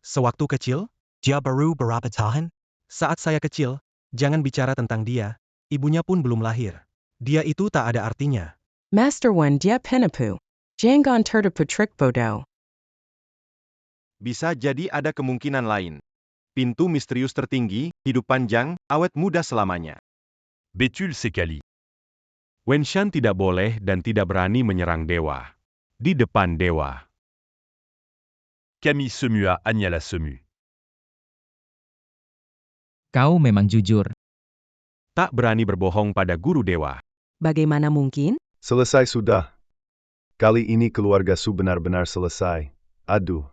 Sewaktu kecil, Dia baru berapa tahun? saat saya kecil, jangan bicara tentang dia. Ibunya pun belum lahir. Dia itu tak ada artinya. Master Wen dia penapu. Jenggon terputrik bodoh. Bisa jadi ada kemungkinan lain. Pintu misterius tertinggi, hidup panjang, awet muda selamanya. Betul Sekali. Wenshan tidak boleh dan tidak berani menyerang dewa. Di depan dewa. Camille Semua Agnala Semu. Kau memang jujur. Tak berani berbohong pada guru dewa. Bagaimana mungkin? Selesai sudah. Kali ini keluarga Su benar-benar selesai. Aduh.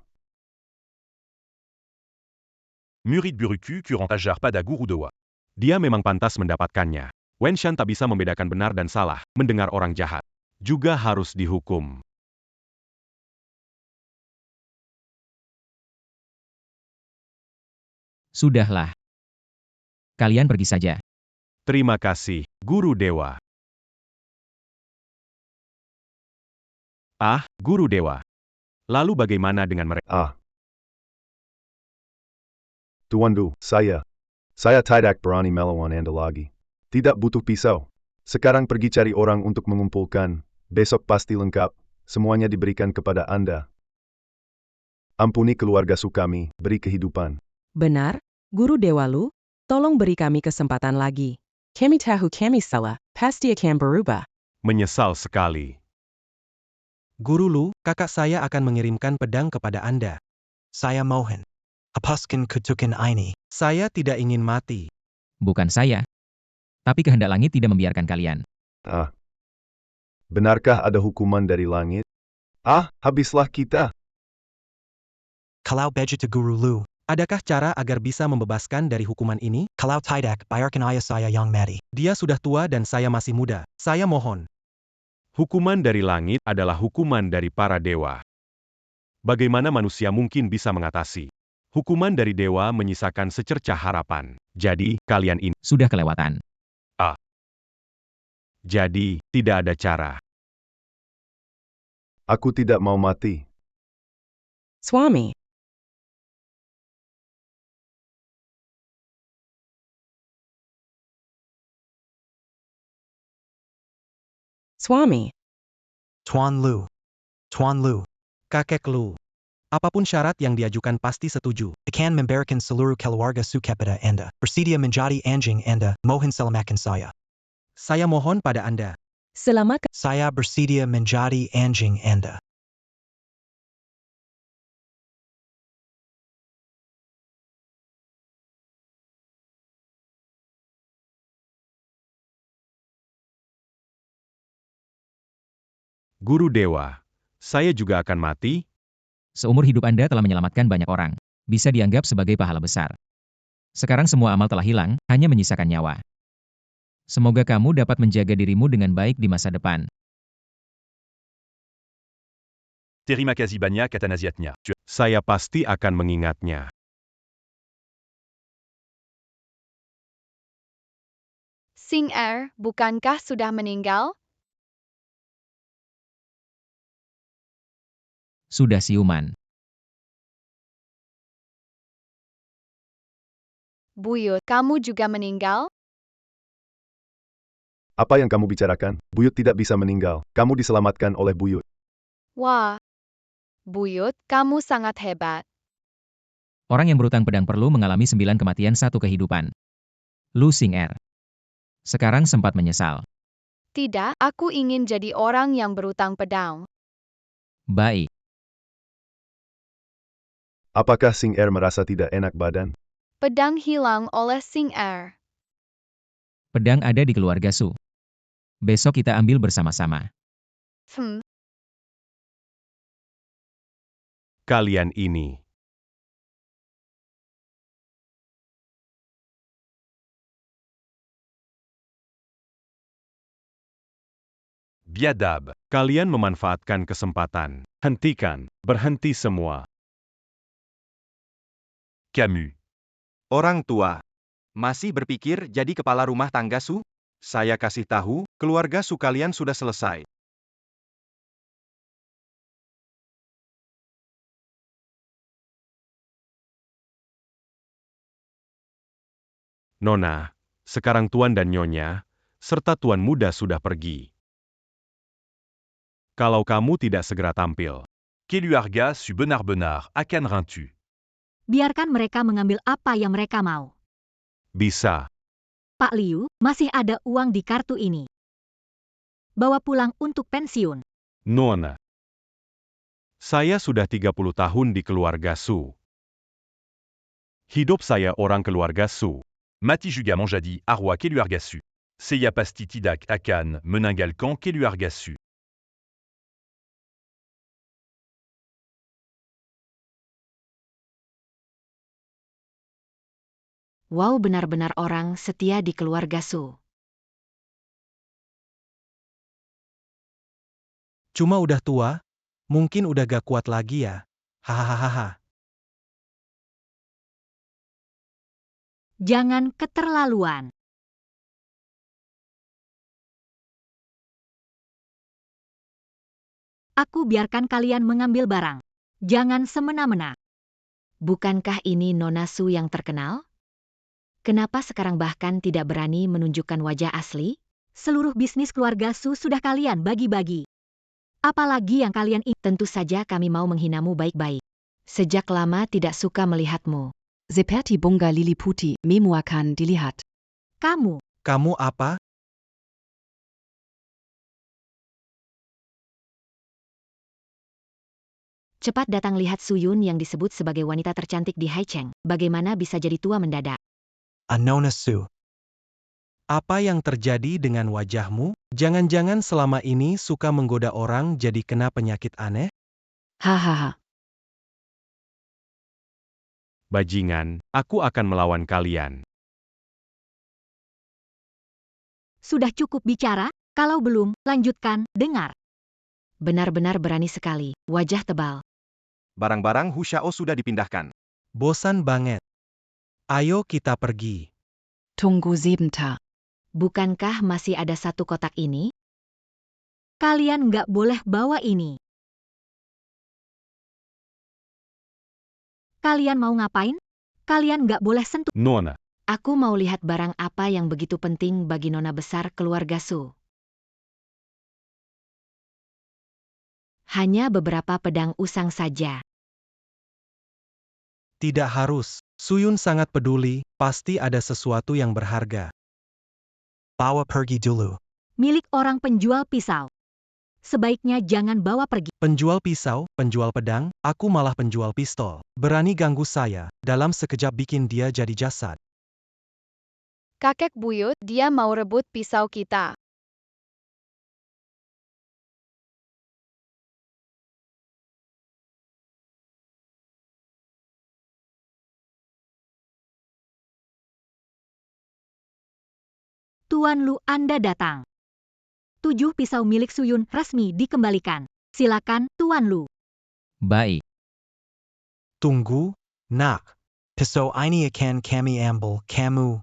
Murid Buruku curant ajar pada guru Dewa. Dia memang pantas mendapatkannya. Wen Shan tak bisa membedakan benar dan salah, mendengar orang jahat. Juga harus dihukum. Sudahlah. Kalian pergi saja. Terima kasih, Guru Dewa. Ah, Guru Dewa. Lalu bagaimana dengan mereka? Tuan Du, saya tidak berani melawan Anda lagi. Tidak butuh pisau. Sekarang pergi cari orang untuk mengumpulkan. Besok pasti lengkap. Semuanya diberikan kepada Anda. Ampuni keluarga Su kami, beri kehidupan. Benar, Guru Dewa Lu, tolong beri kami kesempatan lagi. Kami tahu kami salah, pasti akan berubah. Menyesal sekali. Guru Lu, kakak saya akan mengirimkan pedang kepada Anda. Saya mohon. Hapuskan kutukan ini. Saya tidak ingin mati. Bukan saya. Tapi kehendak langit tidak membiarkan kalian. Benarkah ada hukuman dari langit? Habislah kita. Kalau begitu Guru Lu, Adakah cara agar bisa membebaskan dari hukuman ini? kalau tidak biarkan ayah saya yang mati. Dia sudah tua dan saya masih muda. Saya mohon. Hukuman dari langit adalah hukuman dari para dewa. Bagaimana manusia mungkin bisa mengatasi? Hukuman dari dewa menyisakan secercah harapan. Jadi, kalian ini Sudah kelewatan. jadi tidak ada cara. Aku tidak mau mati. Swami, Swami, Tuan Lu. Kakek Lu. Apapun syarat yang diajukan pasti setuju. Akan memberikan seluruh keluarga Su kepada Anda. Bersedia menjadi anjing Anda. Mohon selamatkan saya. Saya mohon pada Anda. selamat Saya bersedia menjadi anjing Anda. Guru dewa, saya juga akan mati? Seumur hidup Anda telah menyelamatkan banyak orang. Bisa dianggap sebagai pahala besar. Sekarang semua amal telah hilang, hanya menyisakan nyawa. Semoga kamu dapat menjaga dirimu dengan baik di masa depan. Terima kasih banyak atas nasihatnya. Saya pasti akan mengingatnya. Sing Er, bukankah sudah meninggal? Sudah siuman. Buyut, kamu juga meninggal? Apa yang kamu bicarakan? Buyut tidak bisa meninggal. Kamu diselamatkan oleh Buyut. Wah. Buyut, kamu sangat hebat. Orang yang berutang pedang perlu mengalami 9 kematian 1 kehidupan. Lu Sing Er. Sekarang sempat menyesal. Tidak, aku ingin jadi orang yang berutang pedang. Baik. Apakah Sing Er merasa tidak enak badan? Pedang hilang oleh Sing Er. Pedang ada di keluarga Su. Besok kita ambil bersama-sama. Kalian ini. Biadab. Kalian memanfaatkan kesempatan. Hentikan. Berhenti semua. Camus. Orang tua. Masih berpikir jadi kepala rumah tangga Su? Saya kasih tahu, keluarga Su kalian sudah selesai. Nona, sekarang Tuan dan Nyonya, serta Tuan muda sudah pergi. Kalau kamu tidak segera tampil, Keluarga Su benar-benar akan rancu. Biarkan mereka mengambil apa yang mereka mau. bisa. Pak Liu, masih ada uang di kartu ini. Bawa pulang untuk pensiun. Nona. Saya sudah 30 tahun di keluarga Su. Hidup saya orang keluarga Su. Mati juga menjadi arwah keluarga Su. Saya pasti tidak akan meninggalkan keluarga Su. Wow, benar-benar orang setia di keluarga Su. Cuma udah tua, mungkin udah gak kuat lagi ya. Hahaha. Jangan keterlaluan. Aku biarkan kalian mengambil barang. Jangan semena-mena. Bukankah ini Nona Su yang terkenal? Kenapa sekarang bahkan tidak berani menunjukkan wajah asli? Seluruh bisnis keluarga Su sudah kalian bagi-bagi. Apalagi yang kalian ingin? Tentu saja kami mau menghinamu baik-baik. Sejak lama tidak suka melihatmu. Seperti bunga lili putih, memuakan dilihat. Kamu, Kamu apa? cepat datang lihat Suyun yang disebut sebagai wanita tercantik di Haicheng. Bagaimana bisa jadi tua mendadak? Nona Su. Apa yang terjadi dengan wajahmu? Jangan-jangan selama ini suka menggoda orang jadi kena penyakit aneh? Hahaha. Bajingan, aku akan melawan kalian. Sudah cukup bicara? Kalau belum, lanjutkan, dengar. Benar-benar berani sekali, wajah tebal. Barang-barang Hu Xiao sudah dipindahkan. Bosan banget. Ayo kita pergi. Tunggu sebentar. Bukankah masih ada satu kotak ini? Kalian nggak boleh bawa ini. Kalian mau ngapain? Kalian nggak boleh sentuh. Nona, Aku mau lihat barang apa yang begitu penting bagi nona besar keluarga Su. Hanya beberapa pedang usang saja. Tidak harus. Suyun sangat peduli, pasti ada sesuatu yang berharga. Bawa pergi dulu. Milik orang penjual pisau. Sebaiknya jangan bawa pergi. Penjual pisau, penjual pedang, aku malah penjual pistol. Berani ganggu saya, dalam sekejap bikin dia jadi jasad. Kakek buyut, dia mau rebut pisau kita. Tuan Lu, Anda datang. 7 pisau milik Suyun resmi dikembalikan. Silakan, Tuan Lu. Baik. Tunggu, nak. Pisau ini akan kami ambil, kamu.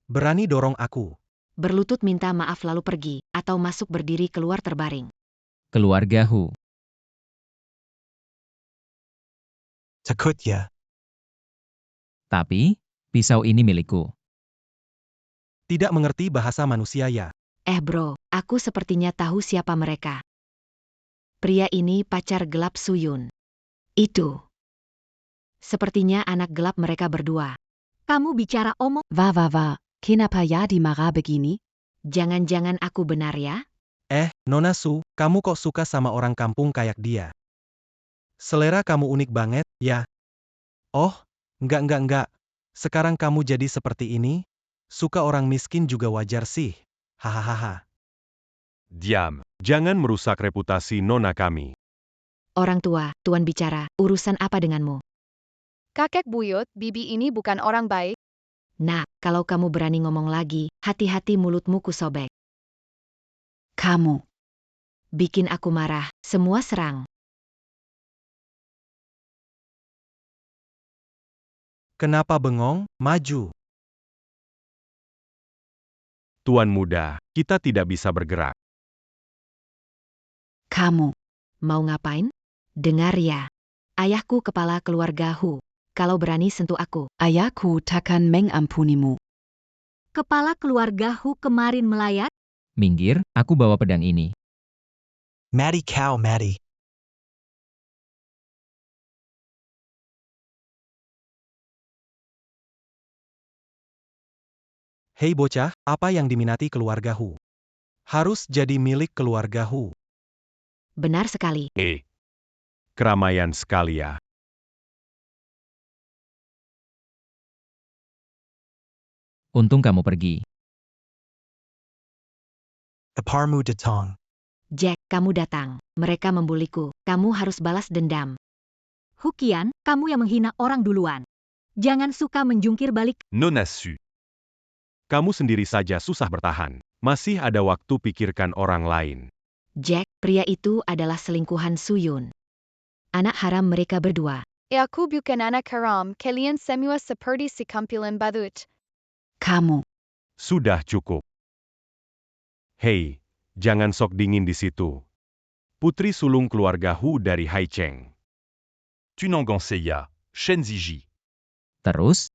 Berani dorong aku. Berlutut minta maaf lalu pergi, atau masuk berdiri keluar terbaring. Keluarga Hu. Takut ya. Tapi, pisau ini milikku. Tidak mengerti bahasa manusia ya. Bro, aku sepertinya tahu siapa mereka. Pria ini pacar gelap Suyun. Itu. Sepertinya anak gelap mereka berdua. Kamu bicara omong. Va. Kenapa ya dimarah begini? Jangan-jangan aku benar ya? Nona Su, kamu kok suka sama orang kampung kayak dia? Selera kamu unik banget, ya? Oh, enggak. Sekarang kamu jadi seperti ini? Suka orang miskin juga wajar sih. Hahaha. diam. Jangan merusak reputasi nona kami. Orang tua, tuan bicara, urusan apa denganmu? Kakek buyut, bibi ini bukan orang baik. Nah, kalau kamu berani ngomong lagi, hati-hati mulutmu kusobek. Kamu. Bikin aku marah, semua serang. Kenapa bengong? Maju. Tuan muda, kita tidak bisa bergerak. Kamu. Mau ngapain? Dengar ya. Ayahku kepala keluarga Hu. Kalau berani sentuh aku. Ayahku takkan mengampunimu. Kepala keluarga Hu kemarin melayat? Minggir, aku bawa pedang ini. Mati kau mati. Hei bocah, apa yang diminati keluarga Hu? Harus jadi milik keluarga Hu. Benar sekali. Keramaian sekali ya. Untung kamu pergi. Aparmu datang. Jack, kamu datang. Mereka membuliku. Kamu harus balas dendam. Hukian, kamu yang menghina orang duluan. Jangan suka menjungkir balik. Nona su. Kamu sendiri saja susah bertahan. Masih ada waktu pikirkan orang lain. Jack, pria itu adalah selingkuhan Suyun. Anak haram mereka berdua. Aku bukan anak haram, kalian semua seperti si kumpulan badut. Kamu. Sudah cukup. Hei, jangan sok dingin di situ. Putri sulung keluarga Hu dari Haicheng. Tunangan Seiya, Shen Ziji. Terus?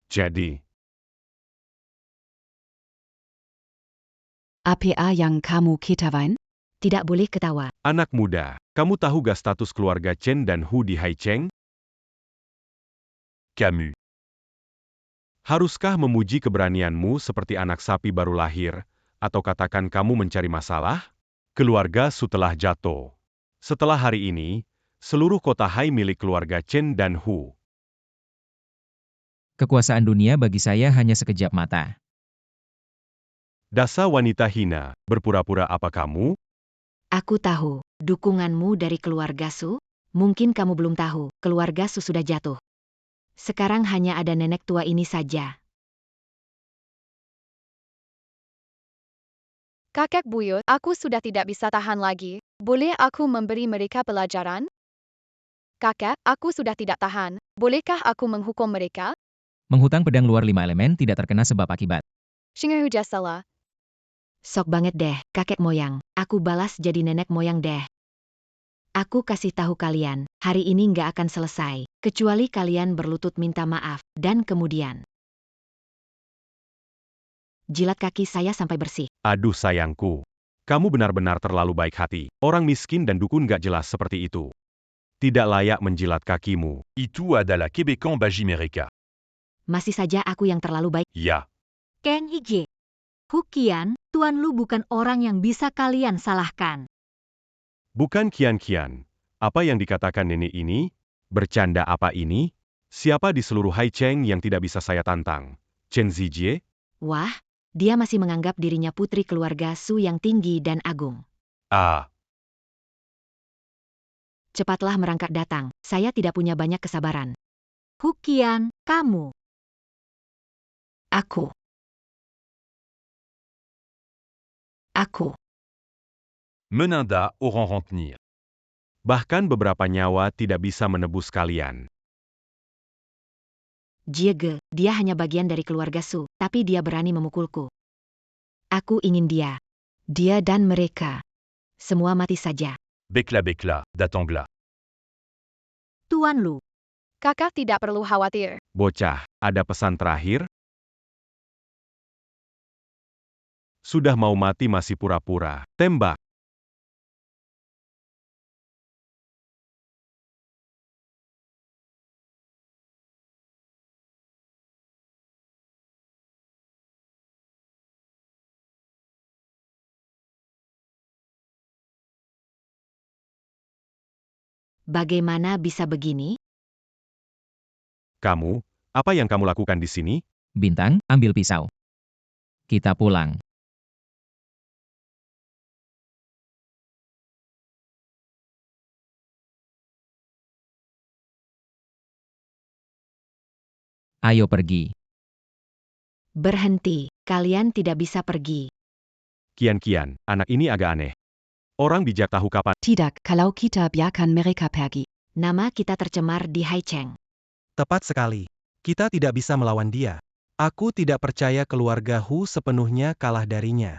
Jadi, Apa yang kamu ketawain? Tidak boleh ketawa. anak muda, kamu tahu gak status keluarga Chen dan Hu di Haicheng? Camus. Haruskah memuji keberanianmu seperti anak sapi baru lahir, atau katakan kamu mencari masalah? Keluarga Su telah jatuh. Setelah hari ini, seluruh kota Hai milik keluarga Chen dan Hu. Kekuasaan dunia bagi saya hanya sekejap mata. Dasar wanita hina, berpura-pura apa kamu? Aku tahu, dukunganmu dari keluarga Su. Mungkin kamu belum tahu, keluarga Su sudah jatuh. Sekarang hanya ada nenek tua ini saja. Kakek buyut, aku sudah tidak bisa tahan lagi. Boleh aku memberi mereka pelajaran? Kakek, aku sudah tidak tahan. Bolehkah aku menghukum mereka? Menghutang pedang luar 5 elemen tidak terkena sebab akibat. Shingahu salah. Sok banget deh, kakek moyang. Aku balas jadi nenek moyang deh. Aku kasih tahu kalian, hari ini nggak akan selesai, kecuali kalian berlutut minta maaf, dan kemudian jilat kaki saya sampai bersih. Aduh sayangku. Kamu benar-benar terlalu baik hati. Orang miskin dan dukun gak jelas seperti itu. Tidak layak menjilat kakimu. Itu adalah Québécois bagi mereka. Masih saja aku yang terlalu baik. Ya. Kang Ije. Hukian, Tuan Lu bukan orang yang bisa kalian salahkan. Bukan kian-kian. Apa yang dikatakan nenek ini? Bercanda apa ini? Siapa di seluruh Haicheng yang tidak bisa saya tantang? Chen Zijie? Wah, dia masih menganggap dirinya putri keluarga Su yang tinggi dan agung. Ah. Cepatlah merangkak datang, saya tidak punya banyak kesabaran. Hukian, kamu. Aku. Meninda auront retenir. Bahkan beberapa nyawa tidak bisa menebus kalian. Jiege, dia hanya bagian dari keluarga Su, tapi dia berani memukulku. Aku ingin dia. Dia dan mereka. Semua mati saja. Bekla, datangla. Tuan Lu. Kakak tidak perlu khawatir. Bocah, ada pesan terakhir? Sudah mau mati masih pura-pura. Tembak. Bagaimana bisa begini? Kamu, apa yang kamu lakukan di sini? Bintang, ambil pisau. Kita pulang. Ayo pergi. Berhenti, kalian tidak bisa pergi. Kian-kian, anak ini agak aneh. Orang bijak tahu kapan. Tidak, kalau kita biarkan mereka pergi. Nama kita tercemar di Haicheng. Tepat sekali. Kita tidak bisa melawan dia. Aku tidak percaya keluarga Hu sepenuhnya kalah darinya.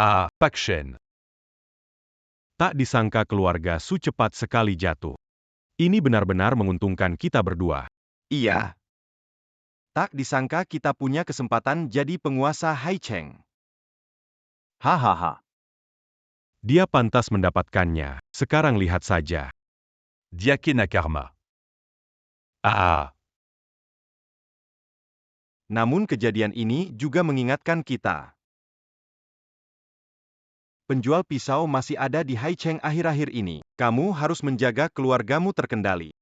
Ah, Pak Shen. Tak disangka keluarga Su cepat sekali jatuh. Ini benar-benar menguntungkan kita berdua. Iya. Tak disangka kita punya kesempatan jadi penguasa Haicheng. Hahaha. Dia pantas mendapatkannya. Sekarang lihat saja. Diakena karma. Ah. Namun kejadian ini juga mengingatkan kita. Penjual pisau masih ada di Haicheng akhir-akhir ini. Kamu harus menjaga keluargamu terkendali.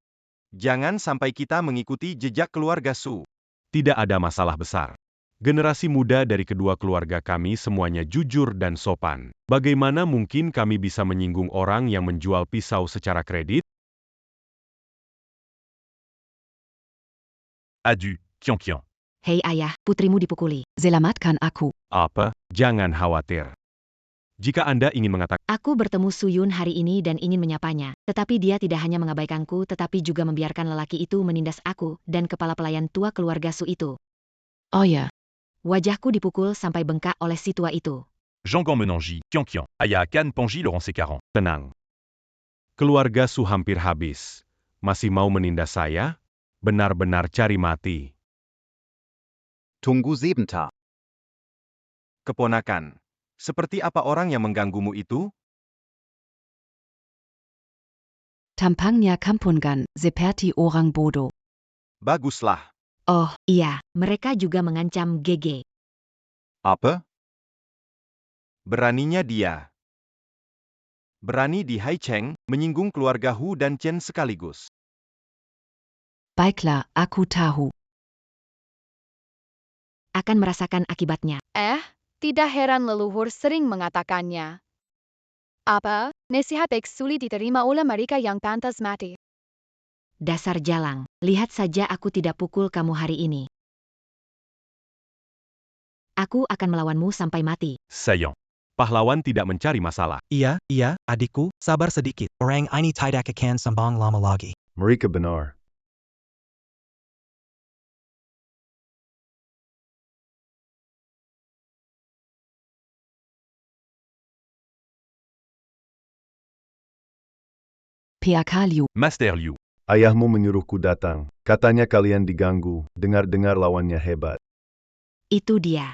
Jangan sampai kita mengikuti jejak keluarga Su. Tidak ada masalah besar. Generasi muda dari kedua keluarga kami semuanya jujur dan sopan. Bagaimana mungkin kami bisa menyinggung orang yang menjual pisau secara kredit? Adu, Kian. Hei ayah, putrimu dipukuli. Selamatkan aku. Apa? Jangan khawatir. Jika Anda ingin mengatakan, Aku bertemu Suyun hari ini dan ingin menyapanya. Tetapi dia tidak hanya mengabaikanku tetapi juga membiarkan lelaki itu menindas aku dan kepala pelayan tua keluarga Su itu. Oh ya, Wajahku dipukul sampai bengkak oleh si tua itu. Jangan Menangi, Kian. Aya Akan Panji Laurent Sécaran. tenang. Keluarga Su hampir habis. Masih mau menindas saya? Benar-benar cari mati. Tunggu sebentar. Keponakan, seperti apa orang yang mengganggumu itu? tampangnya kampungan, seperti orang bodoh. Baguslah. Oh, iya, mereka juga mengancam GG. Apa? Beraninya dia. Berani di Haicheng, menyinggung keluarga Hu dan Chen sekaligus. Baiklah, aku tahu. Akan merasakan akibatnya. Tidak heran leluhur sering mengatakannya. Apa? Nasihat baik sulit diterima oleh mereka yang pantas mati. Dasar jalang, lihat saja aku tidak pukul kamu hari ini. Aku akan melawanmu sampai mati. Saillant. Pahlawan tidak mencari masalah. Iya, adikku, sabar sedikit. Orang ini tidak akan sambang lama lagi. Mereka benar. PK Liu, Master Liu. Ayahmu menyuruhku datang. Katanya kalian diganggu. Dengar-dengar lawannya hebat. Itu dia.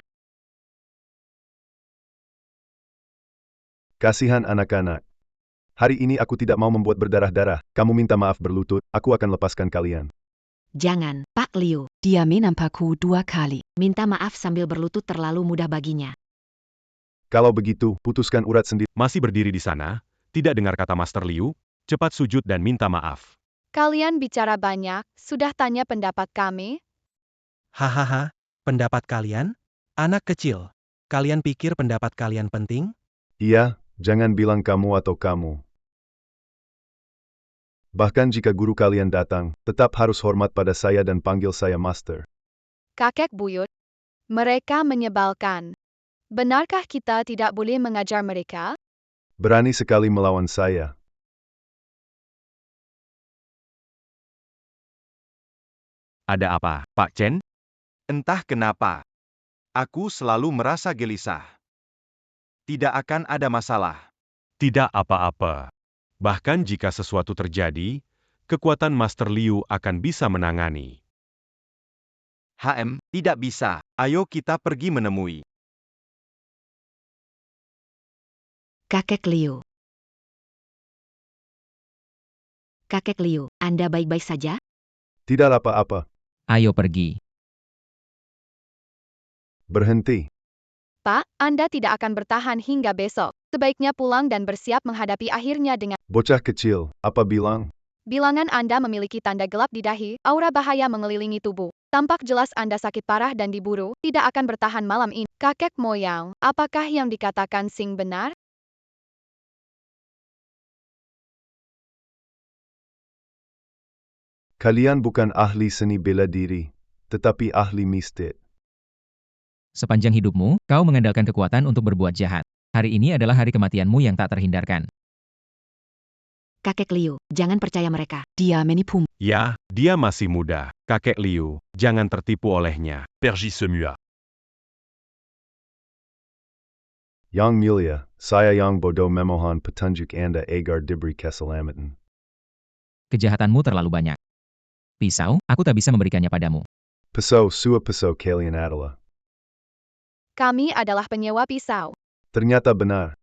Kasihan anak-anak. Hari ini aku tidak mau membuat berdarah-darah. Kamu minta maaf berlutut, aku akan lepaskan kalian. Jangan, Pak Liu. dia menampakku 2 kali. Minta maaf sambil berlutut terlalu mudah baginya. Kalau begitu, putuskan urat sendiri. Masih berdiri di sana? Tidak dengar kata Master Liu? Cepat sujud dan minta maaf. Kalian bicara banyak, sudah tanya pendapat kami? Hahaha, pendapat kalian? Anak kecil, kalian pikir pendapat kalian penting? Iya, jangan bilang kamu atau kamu. Bahkan jika guru kalian datang, tetap harus hormat pada saya dan panggil saya Master. Kakek buyut. Mereka menyebalkan. Benarkah kita tidak boleh mengajar mereka? Berani sekali melawan saya. Ada apa, Pak Chen? Entah kenapa. Aku selalu merasa gelisah. Tidak akan ada masalah. Tidak apa-apa. Bahkan jika sesuatu terjadi, kekuatan Master Liu akan bisa menangani. Tidak bisa. Ayo kita pergi menemui. Kakek Liu. Kakek Liu, Anda baik-baik saja? Tidak apa-apa. Ayo pergi. Berhenti. Pak, Anda tidak akan bertahan hingga besok. Sebaiknya pulang dan bersiap menghadapi akhirnya dengan... Bocah kecil, apa bilang? Bilangan Anda memiliki tanda gelap di dahi, aura bahaya mengelilingi tubuh. Tampak jelas Anda sakit parah dan diburu, tidak akan bertahan malam ini. Kakek moyang, apakah yang dikatakan Sing benar? Kalian bukan ahli seni bela diri, tetapi ahli mistik. Sepanjang hidupmu, kau mengandalkan kekuatan untuk berbuat jahat. Hari ini adalah hari kematianmu yang tak terhindarkan. Kakek Liu, jangan percaya mereka. dia menipu. Ya, dia masih muda. Kakek Liu, jangan tertipu olehnya. Perji semua. Yang mulia, saya yang bodoh memohon petunjuk Anda agar diberi keselamatan. Kejahatanmu terlalu banyak. Pisau, aku tak bisa memberikannya padamu. Pisau kalian adalah. Kami adalah penyewa pisau. Ternyata benar.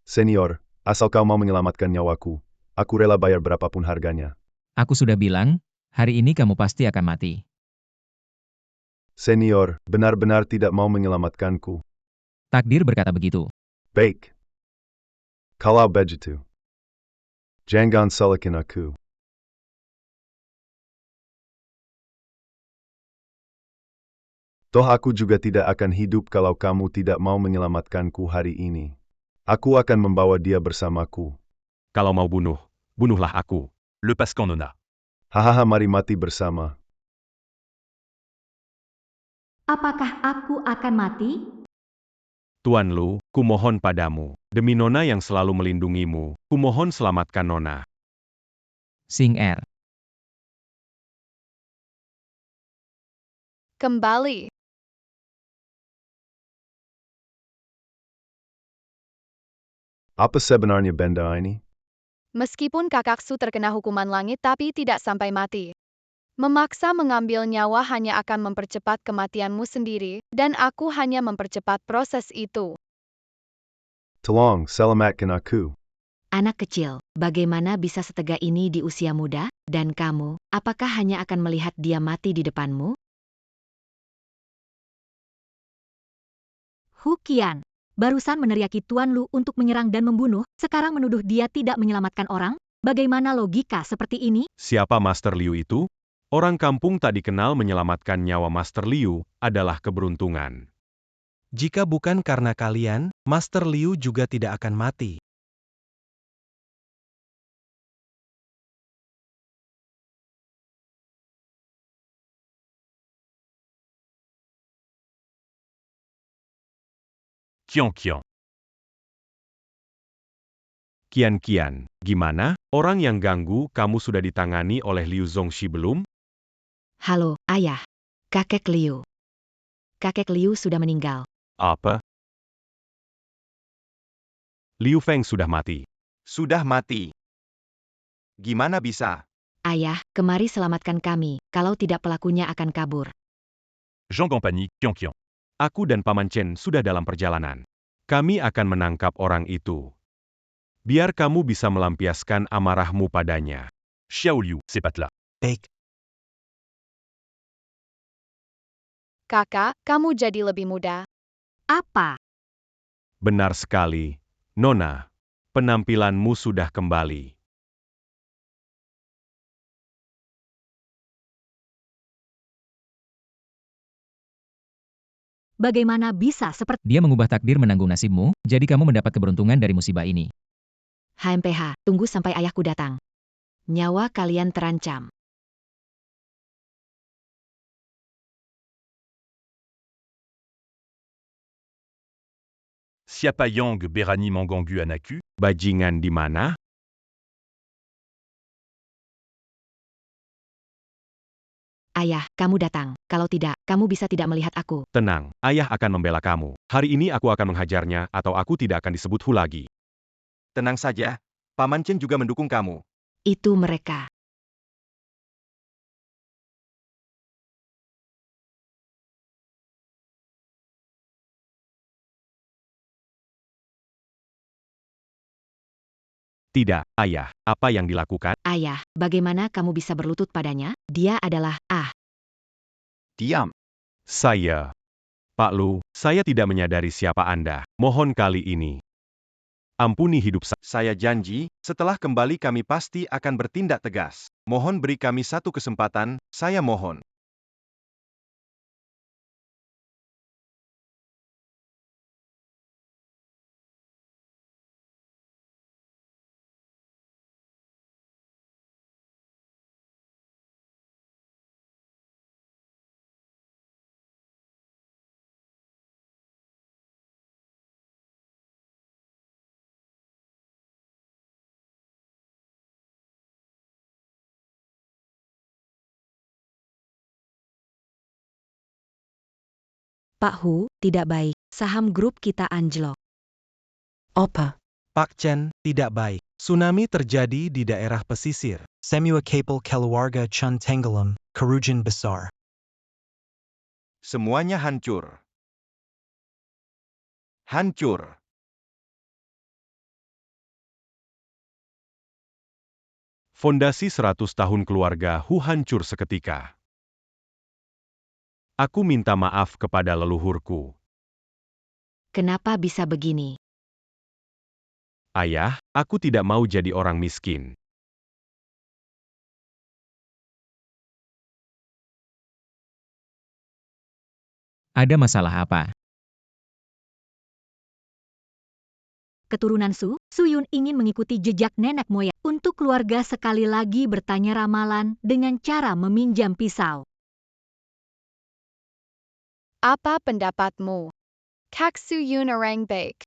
Senior, asal kau mau menyelamatkan nyawaku, aku rela bayar berapapun harganya. Aku sudah bilang, hari ini kamu pasti akan mati. Senior, benar-benar tidak mau menyelamatkanku. Takdir berkata begitu. Baik. Kalau begitu. Jangan salahkan aku. Toh aku juga tidak akan hidup kalau kamu tidak mau menyelamatkanku hari ini. Aku akan membawa dia bersamaku. Kalau mau bunuh, bunuhlah aku. Lepaskan Nona. Hahaha, mari mati bersama. Apakah aku akan mati? Tuan Lu, kumohon padamu, demi Nona yang selalu melindungimu, kumohon selamatkan Nona. Sing Er. Kembali. Apa sebenarnya benda ini? Meskipun kakakku terkena hukuman langit tapi tidak sampai mati. Memaksa mengambil nyawa hanya akan mempercepat kematianmu sendiri, dan aku hanya mempercepat proses itu. Tolong, selamatkan aku. Anak kecil, bagaimana bisa setega ini di usia muda? Dan kamu, apakah hanya akan melihat dia mati di depanmu? Hu Qian, barusan meneriaki Tuan Lu untuk menyerang dan membunuh, sekarang menuduh dia tidak menyelamatkan orang? Bagaimana logika seperti ini? Siapa Master Liu itu? Orang kampung tak dikenal menyelamatkan nyawa Master Liu adalah keberuntungan. Jika bukan karena kalian, Master Liu juga tidak akan mati. Qian. Kian, gimana? Orang yang ganggu kamu sudah ditangani oleh Liu Zongxi belum? Halo, Ayah. Kakek Liu. Kakek Liu sudah meninggal. Apa? Liu Feng sudah mati. Sudah mati. Gimana bisa? Ayah, kemari selamatkan kami, kalau tidak pelakunya akan kabur. Jean Campagny, Qian. Aku dan Paman Chen sudah dalam perjalanan. Kami akan menangkap orang itu. Biar kamu bisa melampiaskan amarahmu padanya. Xiao Liu, c'est pas là. Baik. Kakak, kamu jadi lebih muda. Apa? Benar sekali, Nona. Penampilanmu sudah kembali. Bagaimana bisa seperti Dia mengubah takdir menanggung nasibmu, jadi kamu mendapat keberuntungan dari musibah ini. HMPH? Tunggu sampai ayahku datang. Nyawa kalian terancam. Siapa Yang Berani Mangganggu Anaku? Bajingan di mana? Ayah, kamu datang. Kalau tidak, kamu bisa tidak melihat aku. Tenang, ayah akan membela kamu. Hari ini aku akan menghajarnya, atau aku tidak akan disebut Hu lagi. Tenang saja, Paman Chen juga mendukung kamu. Itu mereka. Tidak, ayah. Apa yang dilakukan? Ayah, bagaimana kamu bisa berlutut padanya? Dia adalah, Diam. Saya. Pak Lu, saya tidak menyadari siapa Anda. Mohon kali ini. Ampuni hidup saya. Saya janji, setelah kembali kami pasti akan bertindak tegas. Mohon beri kami satu kesempatan, saya mohon. Pak Hu, tidak baik. Saham grup kita anjlok. Apa? Pak Chen, tidak baik. Tsunami terjadi di daerah pesisir. Semua kapal keluarga Chun tenggelam, kerugian besar. Semuanya hancur. Hancur. Fondasi 100 tahun keluarga Hu hancur seketika. Aku minta maaf kepada leluhurku. Kenapa bisa begini? Ayah, aku tidak mau jadi orang miskin. Ada masalah apa? Keturunan Su, Suyun ingin mengikuti jejak nenek moyang. Untuk keluarga sekali lagi bertanya ramalan dengan cara meminjam pisau. Apa pendapatmu? Kak Suyun orang baik.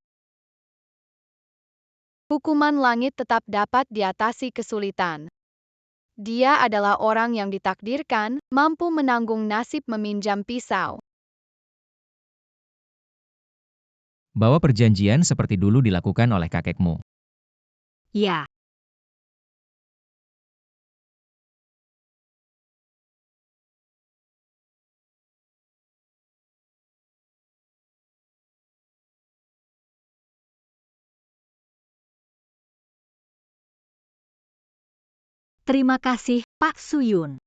Hukuman langit tetap dapat diatasi kesulitan. Dia adalah orang yang ditakdirkan, mampu menanggung nasib meminjam pisau. Bawa perjanjian seperti dulu dilakukan oleh kakekmu. Ya. Terima kasih, Pak Suyun.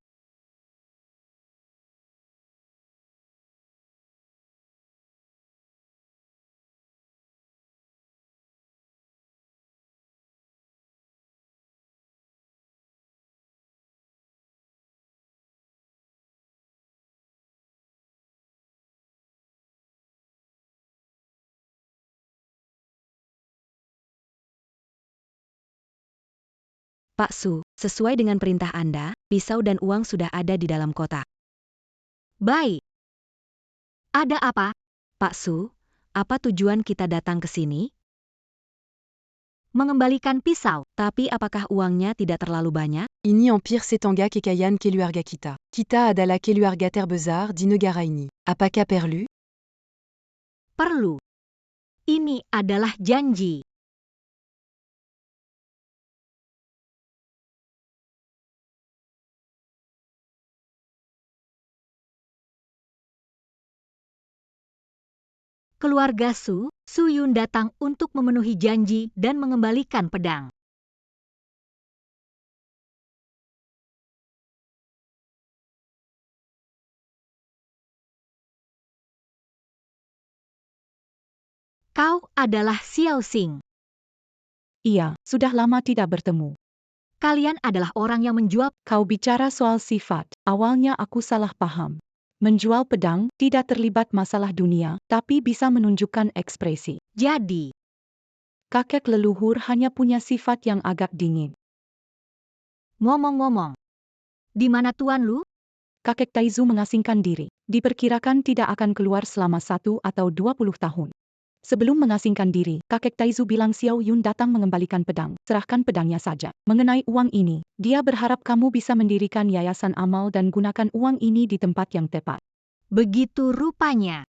Pak Su, sesuai dengan perintah Anda, pisau dan uang sudah ada di dalam kotak. Baik. Ada apa? Pak Su, apa tujuan kita datang ke sini? Mengembalikan pisau, tapi apakah uangnya tidak terlalu banyak? Ini empire setanga kekayan keluarga kita. Kita adalah keluarga terbesar di negara ini. Apakah perlu? Perlu. Ini adalah janji. Keluarga Su, Suyun datang untuk memenuhi janji dan mengembalikan pedang. Kau adalah Xiao Xing. Iya, sudah lama tidak bertemu. Kalian adalah orang yang menjual. Kau bicara soal sifat. Awalnya aku salah paham. Menjual pedang tidak terlibat masalah dunia, tapi bisa menunjukkan ekspresi. Jadi, Kakek leluhur hanya punya sifat yang agak dingin. ngomong-ngomong, di mana Tuan Lu? Kakek Taizu mengasingkan diri. Diperkirakan tidak akan keluar selama 1 atau 20 tahun. Sebelum mengasingkan diri, kakek Taizu bilang Xiao Yun datang mengembalikan pedang. Serahkan pedangnya saja. Mengenai uang ini, dia berharap kamu bisa mendirikan yayasan amal dan gunakan uang ini di tempat yang tepat. Begitu rupanya.